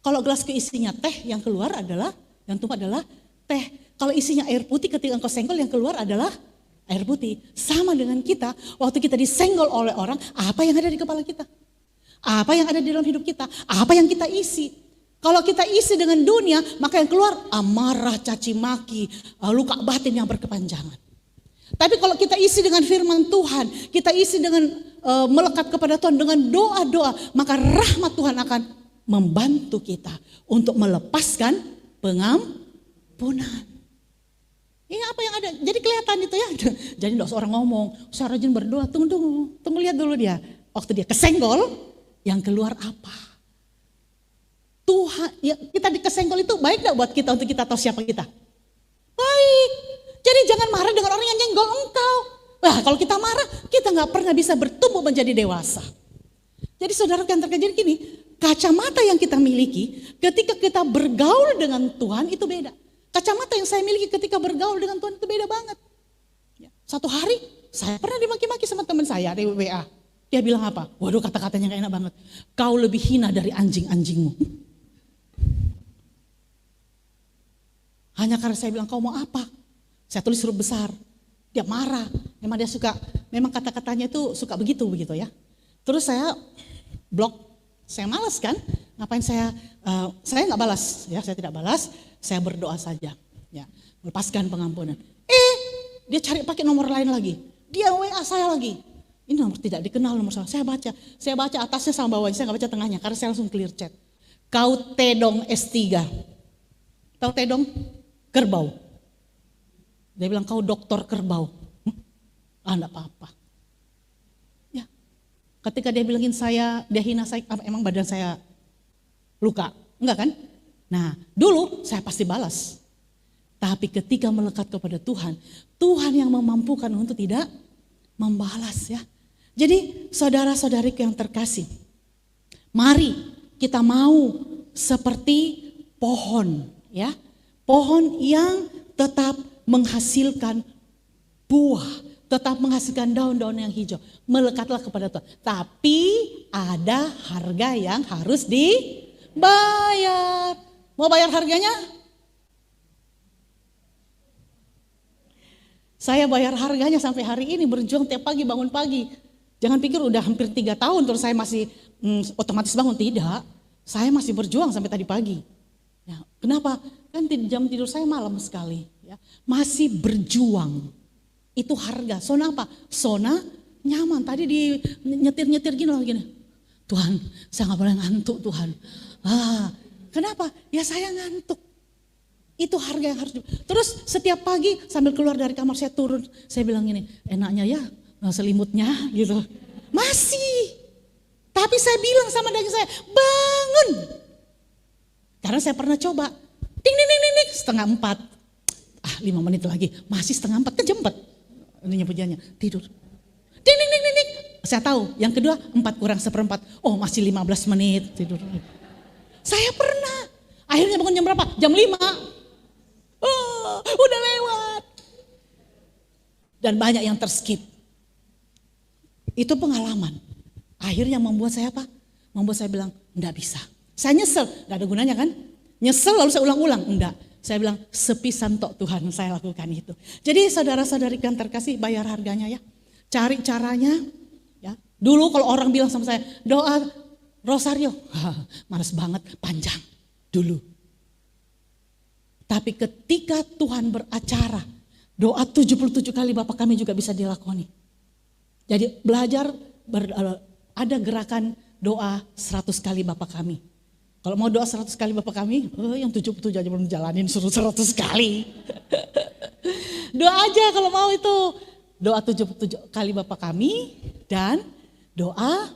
Kalau gelasku isinya teh yang keluar adalah, yang tumpah adalah teh. Kalau isinya air putih ketika engkau senggol yang keluar adalah air putih. Sama dengan kita, waktu kita disenggol oleh orang, apa yang ada di kepala kita? Apa yang ada di dalam hidup kita? Apa yang kita isi? Kalau kita isi dengan dunia, maka yang keluar amarah, caci maki, luka batin yang berkepanjangan. Tapi kalau kita isi dengan firman Tuhan, kita isi dengan melekat kepada Tuhan, dengan doa-doa, maka rahmat Tuhan akan membantu kita untuk melepaskan pengampunan. Ini apa yang ada? Jadi kelihatan itu ya. Jadi enggak seorang ngomong, saya rajin berdoa, tunggu lihat dulu dia. Waktu dia kesenggol, yang keluar apa? Tuhan, ya, kita dikesenggol itu baik enggak buat kita untuk kita tahu siapa kita? Baik. Jadi jangan marah dengan orang yang nyenggol engkau. Wah, kalau kita marah, kita enggak pernah bisa bertumbuh menjadi dewasa. Jadi saudara yang terkejut gini, kacamata yang kita miliki ketika kita bergaul dengan Tuhan itu beda. Kacamata yang saya miliki ketika bergaul dengan Tuhan itu beda banget. Satu hari saya pernah dimaki-maki sama teman saya di WA. Dia bilang apa? Waduh kata-katanya gak enak banget. Kau lebih hina dari anjing-anjingmu. Hanya karena saya bilang, kau mau apa? Saya tulis huruf besar. Dia marah. Memang dia suka, memang kata-katanya itu suka begitu ya. Terus saya blok. Saya malas kan? Ngapain saya nggak balas ya, saya tidak balas. Saya berdoa saja. Ya, melepaskan pengampunan. Dia cari pakai nomor lain lagi. Dia WA saya lagi. Ini nomor tidak dikenal nomor saya. Saya baca atasnya sama bawahnya, saya nggak baca tengahnya karena saya langsung clear chat. Kau Tedong S3. Tahu Tedong? Kerbau. Dia bilang kau dokter kerbau. Enggak apa-apa. Ya. Ketika dia bilangin saya, dia hina saya, emang badan saya luka? Enggak kan? Nah, dulu saya pasti balas. Tapi ketika melekat kepada Tuhan, Tuhan yang memampukan untuk tidak membalas ya. Jadi saudara-saudariku yang terkasih, mari kita mau seperti pohon ya. Pohon yang tetap menghasilkan buah, tetap menghasilkan daun-daun yang hijau. Melekatlah kepada Tuhan. Tapi ada harga yang harus dibayar. Mau bayar harganya? Saya bayar harganya sampai hari ini, berjuang tiap pagi, bangun pagi. Jangan pikir udah hampir 3 tahun terus saya masih otomatis bangun, tidak. Saya masih berjuang sampai tadi pagi. Ya, kenapa? Kan jam tidur saya malam sekali. Ya. Masih berjuang. Itu harga. Sona apa? Sona nyaman. Tadi di nyetir-nyetir gini. Tuhan, saya gak boleh ngantuk Tuhan. Kenapa? Ya saya ngantuk. Itu harga yang harus. Terus setiap pagi sambil keluar dari kamar saya turun. Saya bilang gini, enaknya ya selimutnya gitu. Masih. Tapi saya bilang sama daging saya, bangun. Karena saya pernah coba. Ding, 3:30. 5 menit lagi. Masih 3:30 kan jam 4. Ini pujiannya, tidur. Ding. Saya tahu, yang kedua 4:4. Oh masih 15 menit tidur. Saya pernah. Akhirnya bangun jam berapa? Jam 5. Oh, udah lewat. Dan banyak yang terskip. Itu pengalaman. Akhirnya membuat saya apa? Membuat saya bilang, enggak bisa. Saya nyesel, enggak ada gunanya kan? Nyesel lalu saya ulang-ulang, enggak. Saya bilang, sepisan tok Tuhan saya lakukan itu. Jadi saudara-saudari yang terkasih, bayar harganya ya. Cari caranya. Ya. Dulu kalau orang bilang sama saya, doa rosario. Males banget, panjang. Dulu. Tapi ketika Tuhan beracara, doa 77 kali Bapa kami juga bisa dilakoni. Jadi belajar, ada gerakan doa 100 kali Bapa kami. Kalau mau doa 100 kali Bapa kami, yang 77 aja belum jalanin, suruh 100 kali. Doa aja kalau mau itu. Doa 77 kali Bapa kami dan doa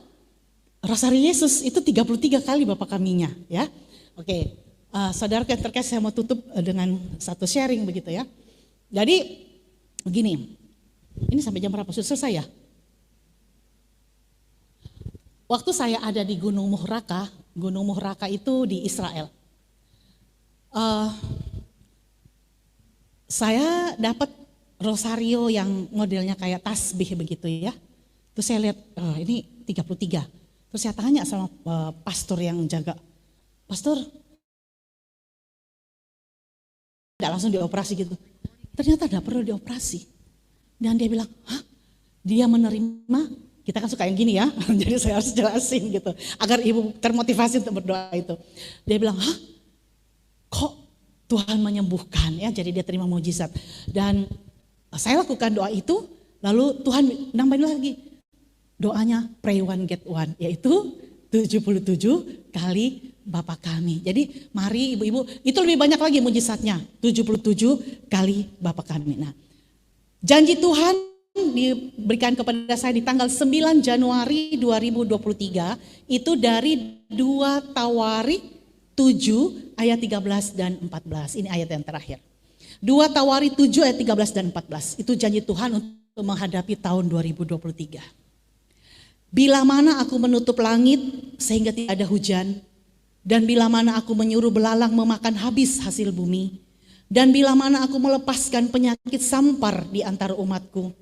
Rosario Yesus itu 33 kali Bapa kaminya ya. Oke. Saudara yang terkasih, saya mau tutup dengan satu sharing begitu ya. Jadi begini, ini sampai jam berapa? Sudah selesai ya? Waktu saya ada di Gunung Muhraka itu di Israel. Saya dapat rosario yang modelnya kayak tasbih begitu ya. Terus saya lihat, ini 33. Terus saya tanya sama pastor yang jaga, pastor, tidak langsung dioperasi gitu. Ternyata tidak perlu dioperasi. Dan dia bilang, dia menerima, kita kan suka yang gini ya, jadi saya harus jelasin gitu. Agar ibu termotivasi untuk berdoa itu. Dia bilang, kok Tuhan menyembuhkan ya, jadi dia terima mujizat. Dan saya lakukan doa itu, lalu Tuhan nambahin lagi. Doanya pray one get one, yaitu 77 kali Bapa kami. Jadi mari ibu-ibu, itu lebih banyak lagi mujizatnya. 77 kali Bapa kami. Nah, janji Tuhan diberikan kepada saya di tanggal 9 Januari 2023. Itu dari 2 Tawari 7 ayat 13 dan 14. Ini ayat yang terakhir. 2 Tawari 7 ayat 13 dan 14. Itu janji Tuhan untuk menghadapi tahun 2023. Bila mana aku menutup langit sehingga tidak ada hujan, dan bila mana aku menyuruh belalang memakan habis hasil bumi, dan bila mana aku melepaskan penyakit sampar di antara umatku,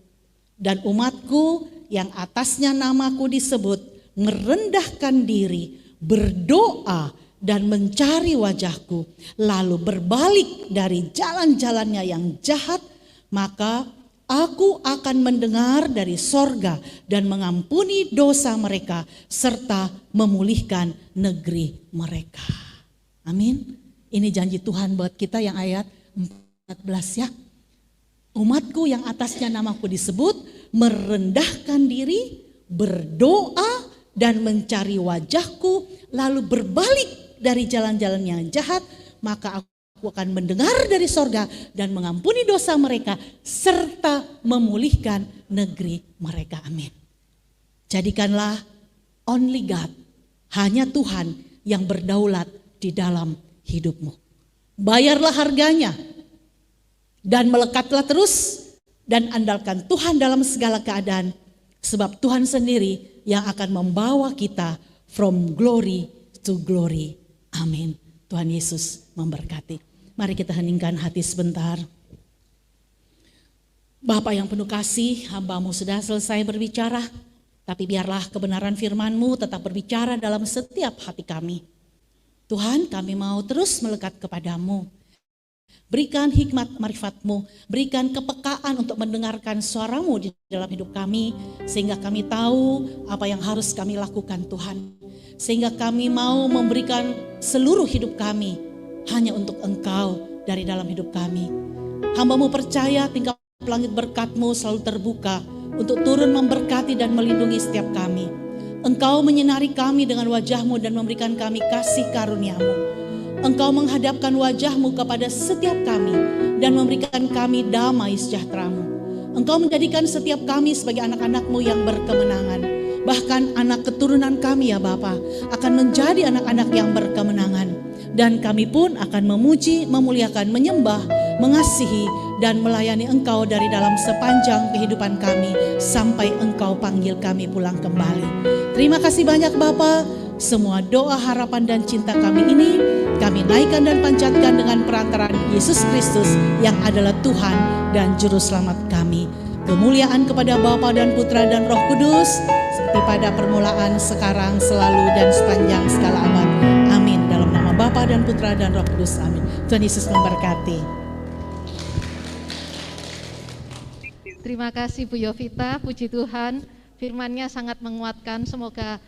dan umatku yang atasnya namaku disebut merendahkan diri, berdoa dan mencari wajahku, lalu berbalik dari jalan-jalannya yang jahat, maka aku akan mendengar dari sorga dan mengampuni dosa mereka serta memulihkan negeri mereka. Amin. Ini janji Tuhan buat kita yang ayat 14 ya. Umatku yang atasnya namaku disebut merendahkan diri, berdoa dan mencari wajahku, lalu berbalik dari jalan-jalan yang jahat, maka aku akan mendengar dari sorga dan mengampuni dosa mereka serta memulihkan negeri mereka. Amin. Jadikanlah only God, hanya Tuhan yang berdaulat di dalam hidupmu. Bayarlah harganya dan melekatlah terus dan andalkan Tuhan dalam segala keadaan, sebab Tuhan sendiri yang akan membawa kita from glory to glory. Amin. Tuhan Yesus memberkati. Mari kita heningkan hati sebentar. Bapa yang penuh kasih, hamba-Mu sudah selesai berbicara, tapi biarlah kebenaran firman-Mu tetap berbicara dalam setiap hati kami. Tuhan, kami mau terus melekat kepadamu. Berikan hikmat marifat-Mu, berikan kepekaan untuk mendengarkan suara-Mu di dalam hidup kami, sehingga kami tahu apa yang harus kami lakukan Tuhan. Sehingga kami mau memberikan seluruh hidup kami hanya untuk Engkau dari dalam hidup kami. Hamba-Mu percaya tingkap langit berkat-Mu selalu terbuka untuk turun memberkati dan melindungi setiap kami. Engkau menyinari kami dengan wajah-Mu dan memberikan kami kasih karunia-Mu. Engkau menghadapkan wajah-Mu kepada setiap kami dan memberikan kami damai sejahtera-Mu. Engkau menjadikan setiap kami sebagai anak-anak-Mu yang berkemenangan. Bahkan anak keturunan kami ya Bapa akan menjadi anak-anak yang berkemenangan. Dan kami pun akan memuji, memuliakan, menyembah, mengasihi dan melayani Engkau dari dalam sepanjang kehidupan kami sampai Engkau panggil kami pulang kembali. Terima kasih banyak Bapa. Semua doa, harapan dan cinta kami ini kami naikkan dan panjatkan dengan perantaraan Yesus Kristus yang adalah Tuhan dan Juru Selamat kami. Kemuliaan kepada Bapa dan Putra dan Roh Kudus seperti pada permulaan, sekarang, selalu dan sepanjang segala abad. Amin. Dalam nama Bapa dan Putra dan Roh Kudus. Amin. Tuhan Yesus memberkati. Terima kasih Bu Yovita, puji Tuhan. Firman-Nya sangat menguatkan. Semoga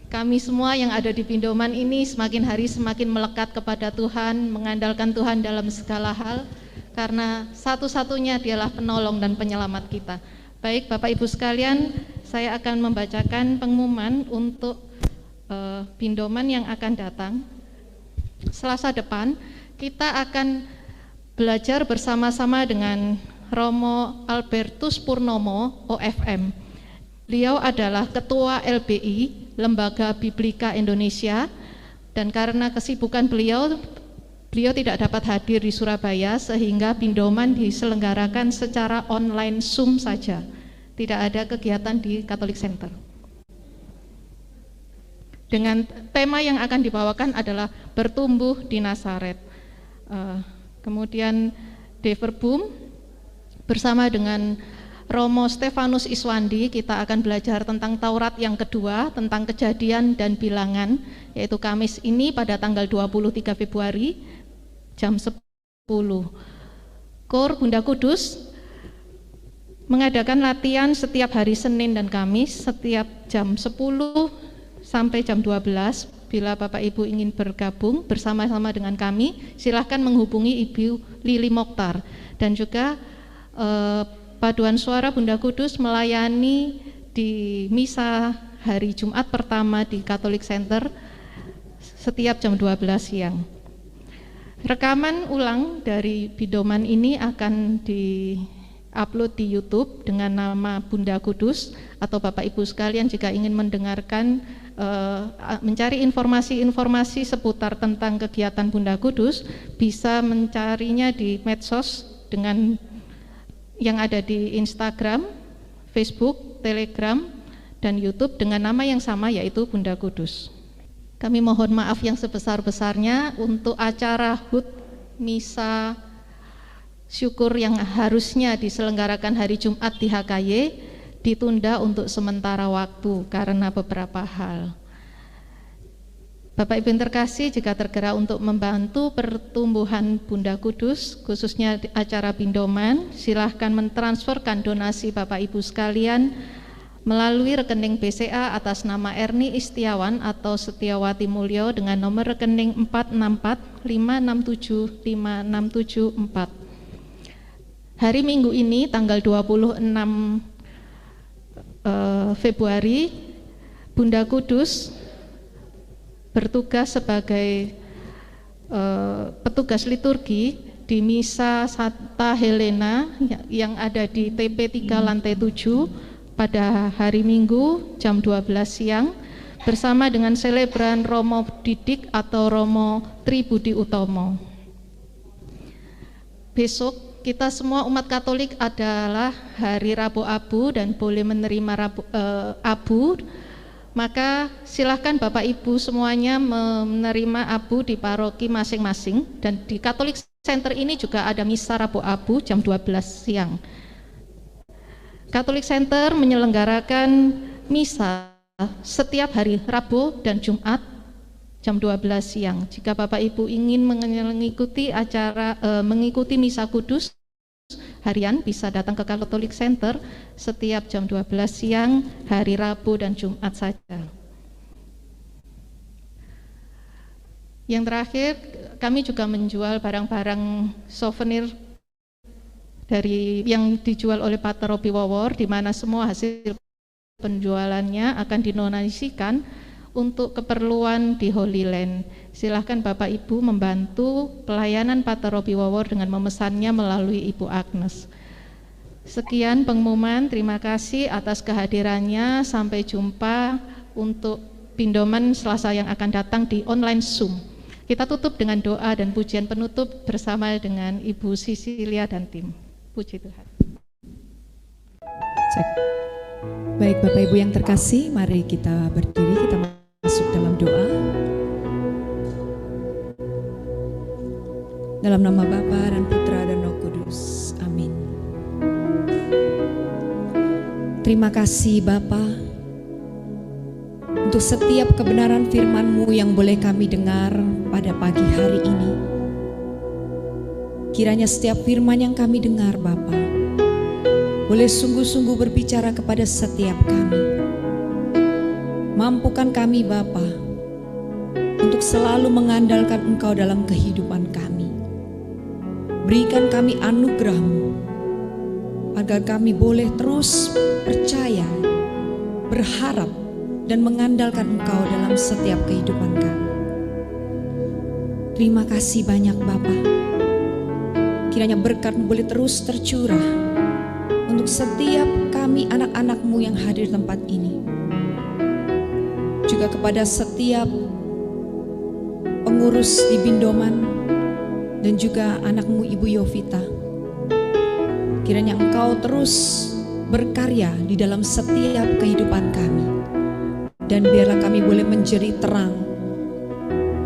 kami semua yang ada di Pindoman ini semakin hari semakin melekat kepada Tuhan, mengandalkan Tuhan dalam segala hal, karena satu-satunya Dialah penolong dan penyelamat kita. Baik Bapak Ibu sekalian, saya akan membacakan pengumuman untuk Pindoman yang akan datang. Selasa depan kita akan belajar bersama-sama dengan Romo Albertus Purnomo OFM. Beliau adalah Ketua LBI, Lembaga Biblika Indonesia, dan karena kesibukan beliau tidak dapat hadir di Surabaya sehingga Pindoman diselenggarakan secara online Zoom saja. Tidak ada kegiatan di Catholic Center. Dengan tema yang akan dibawakan adalah bertumbuh di Nazaret. Kemudian Deverbum bersama dengan Romo Stefanus Iswandi kita akan belajar tentang Taurat yang kedua, tentang Kejadian dan Bilangan, yaitu Kamis ini pada tanggal 23 Februari jam 10. Kor Bunda Kudus mengadakan latihan setiap hari Senin dan Kamis setiap jam 10 sampai jam 12. Bila Bapak Ibu ingin bergabung bersama-sama dengan kami, silahkan menghubungi Ibu Lili Mokhtar. Dan juga Paduan Suara Bunda Kudus melayani di misa hari Jumat pertama di Catholic Center setiap jam 12 siang. Rekaman ulang dari Pindoman ini akan di-upload di YouTube dengan nama Bunda Kudus, atau Bapak Ibu sekalian jika ingin mendengarkan mencari informasi-informasi seputar tentang kegiatan Bunda Kudus bisa mencarinya di medsos dengan yang ada di Instagram, Facebook, Telegram, dan YouTube dengan nama yang sama, yaitu Bunda Kudus. Kami mohon maaf yang sebesar-besarnya untuk acara HUT Misa Syukur yang harusnya diselenggarakan hari Jumat di HKY ditunda untuk sementara waktu karena beberapa hal. Bapak Ibu yang terkasih, jika tergerak untuk membantu pertumbuhan Bunda Kudus, khususnya di acara Pindoman, silahkan mentransferkan donasi Bapak Ibu sekalian melalui rekening BCA atas nama Erni Istiawan atau Setiawati Mulyo dengan nomor rekening 46456756774. Hari Minggu ini tanggal 26 Februari, Bunda Kudus bertugas sebagai petugas liturgi di Misa Santa Helena yang ada di TP 3 lantai 7 pada hari Minggu jam 12 siang bersama dengan selebran Romo Didik atau Romo Tribudi Utomo. Besok kita semua umat Katolik adalah hari Rabu Abu dan boleh menerima abu. Maka silahkan Bapak Ibu semuanya menerima abu di paroki masing-masing, dan di Catholic Center ini juga ada misa Rabu Abu jam 12 siang. Catholic Center menyelenggarakan misa setiap hari Rabu dan Jumat jam 12 siang. Jika Bapak Ibu ingin mengikuti mengikuti misa kudus harian, bisa datang ke Catholic Center setiap jam 12 siang hari Rabu dan Jumat saja. Yang terakhir, kami juga menjual barang-barang souvenir yang dijual oleh Pater Robi Wawor, di mana semua hasil penjualannya akan dinonasikan untuk keperluan di Holy Land. Silahkan Bapak Ibu membantu pelayanan Pater Robi Wawor dengan memesannya melalui Ibu Agnes. Sekian pengumuman, terima kasih atas kehadirannya. Sampai jumpa untuk Pindoman Selasa yang akan datang di online Zoom. Kita tutup dengan doa dan pujian penutup bersama dengan Ibu Sisilia dan tim. Puji Tuhan. Cek. Baik Bapak Ibu yang terkasih, mari kita berdiri, kita masuk dalam doa. Dalam nama Bapa dan Putra dan Roh Kudus. Amin. Terima kasih Bapa untuk setiap kebenaran firman-Mu yang boleh kami dengar pada pagi hari ini. Kiranya setiap firman yang kami dengar Bapa boleh sungguh-sungguh berbicara kepada setiap kami. Mampukan kami Bapa untuk selalu mengandalkan Engkau dalam kehidupan kami. Berikan kami anugerah-Mu agar kami boleh terus percaya, berharap, dan mengandalkan Engkau dalam setiap kehidupan kami. Terima kasih banyak Bapa. Kiranya berkat-Mu boleh terus tercurah untuk setiap kami anak-anak-Mu yang hadir di tempat ini. Juga kepada setiap pengurus di Pindoman dan juga anak-Mu Ibu Yovita. Kiranya Engkau terus berkarya di dalam setiap kehidupan kami. Dan biarlah kami boleh menjadi terang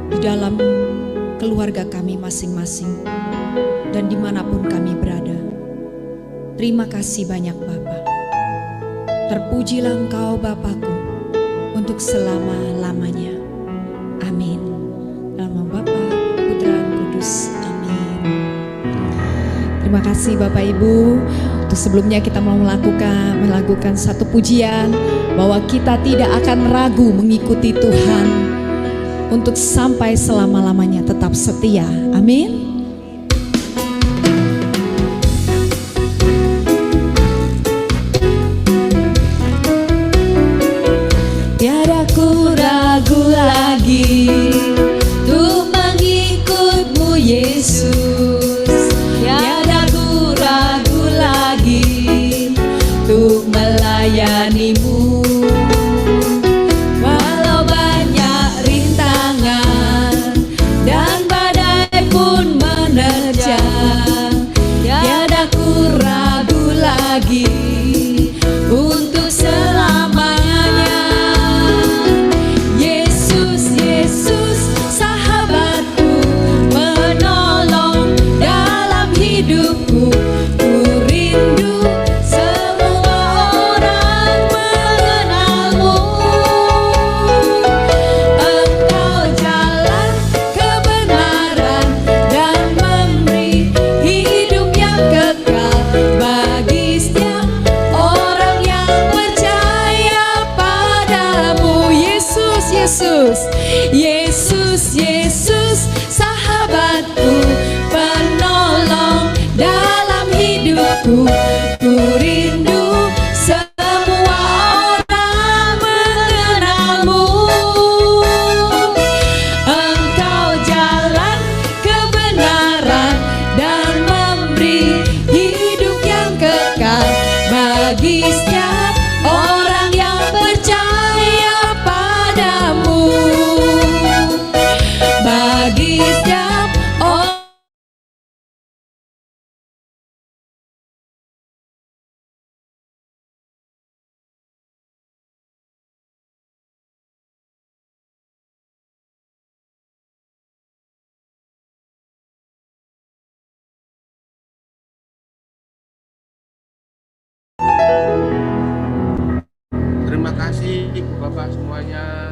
di dalam keluarga kami masing-masing dan dimanapun kami berada. Terima kasih banyak Bapa. Terpujilah Engkau Bapakku untuk selama-lamanya. Amin. Dalam nama Bapa, Putra, dan Kudus. Amin. Terima kasih Bapak Ibu. Untuk sebelumnya kita mau melakukan satu pujian bahwa kita tidak akan ragu mengikuti Tuhan untuk sampai selama-lamanya, tetap setia. Amin. Tiada ku ragu lagi untuk mengikut-Mu Yesus. Tiada ku ragu lagi untuk melayani-Mu. Walau banyak rintangan dan badai pun Yesus, Yesus, Yesus, sahabatku, penolong dalam hidupku. Ku rindu semua orang mengenalmu. Engkau jalan kebenaran dan memberi hidup yang kekal bagi setiap orang yang percaya padamu. Bagi setiap orang. Terima kasih Ibu Bapak semuanya.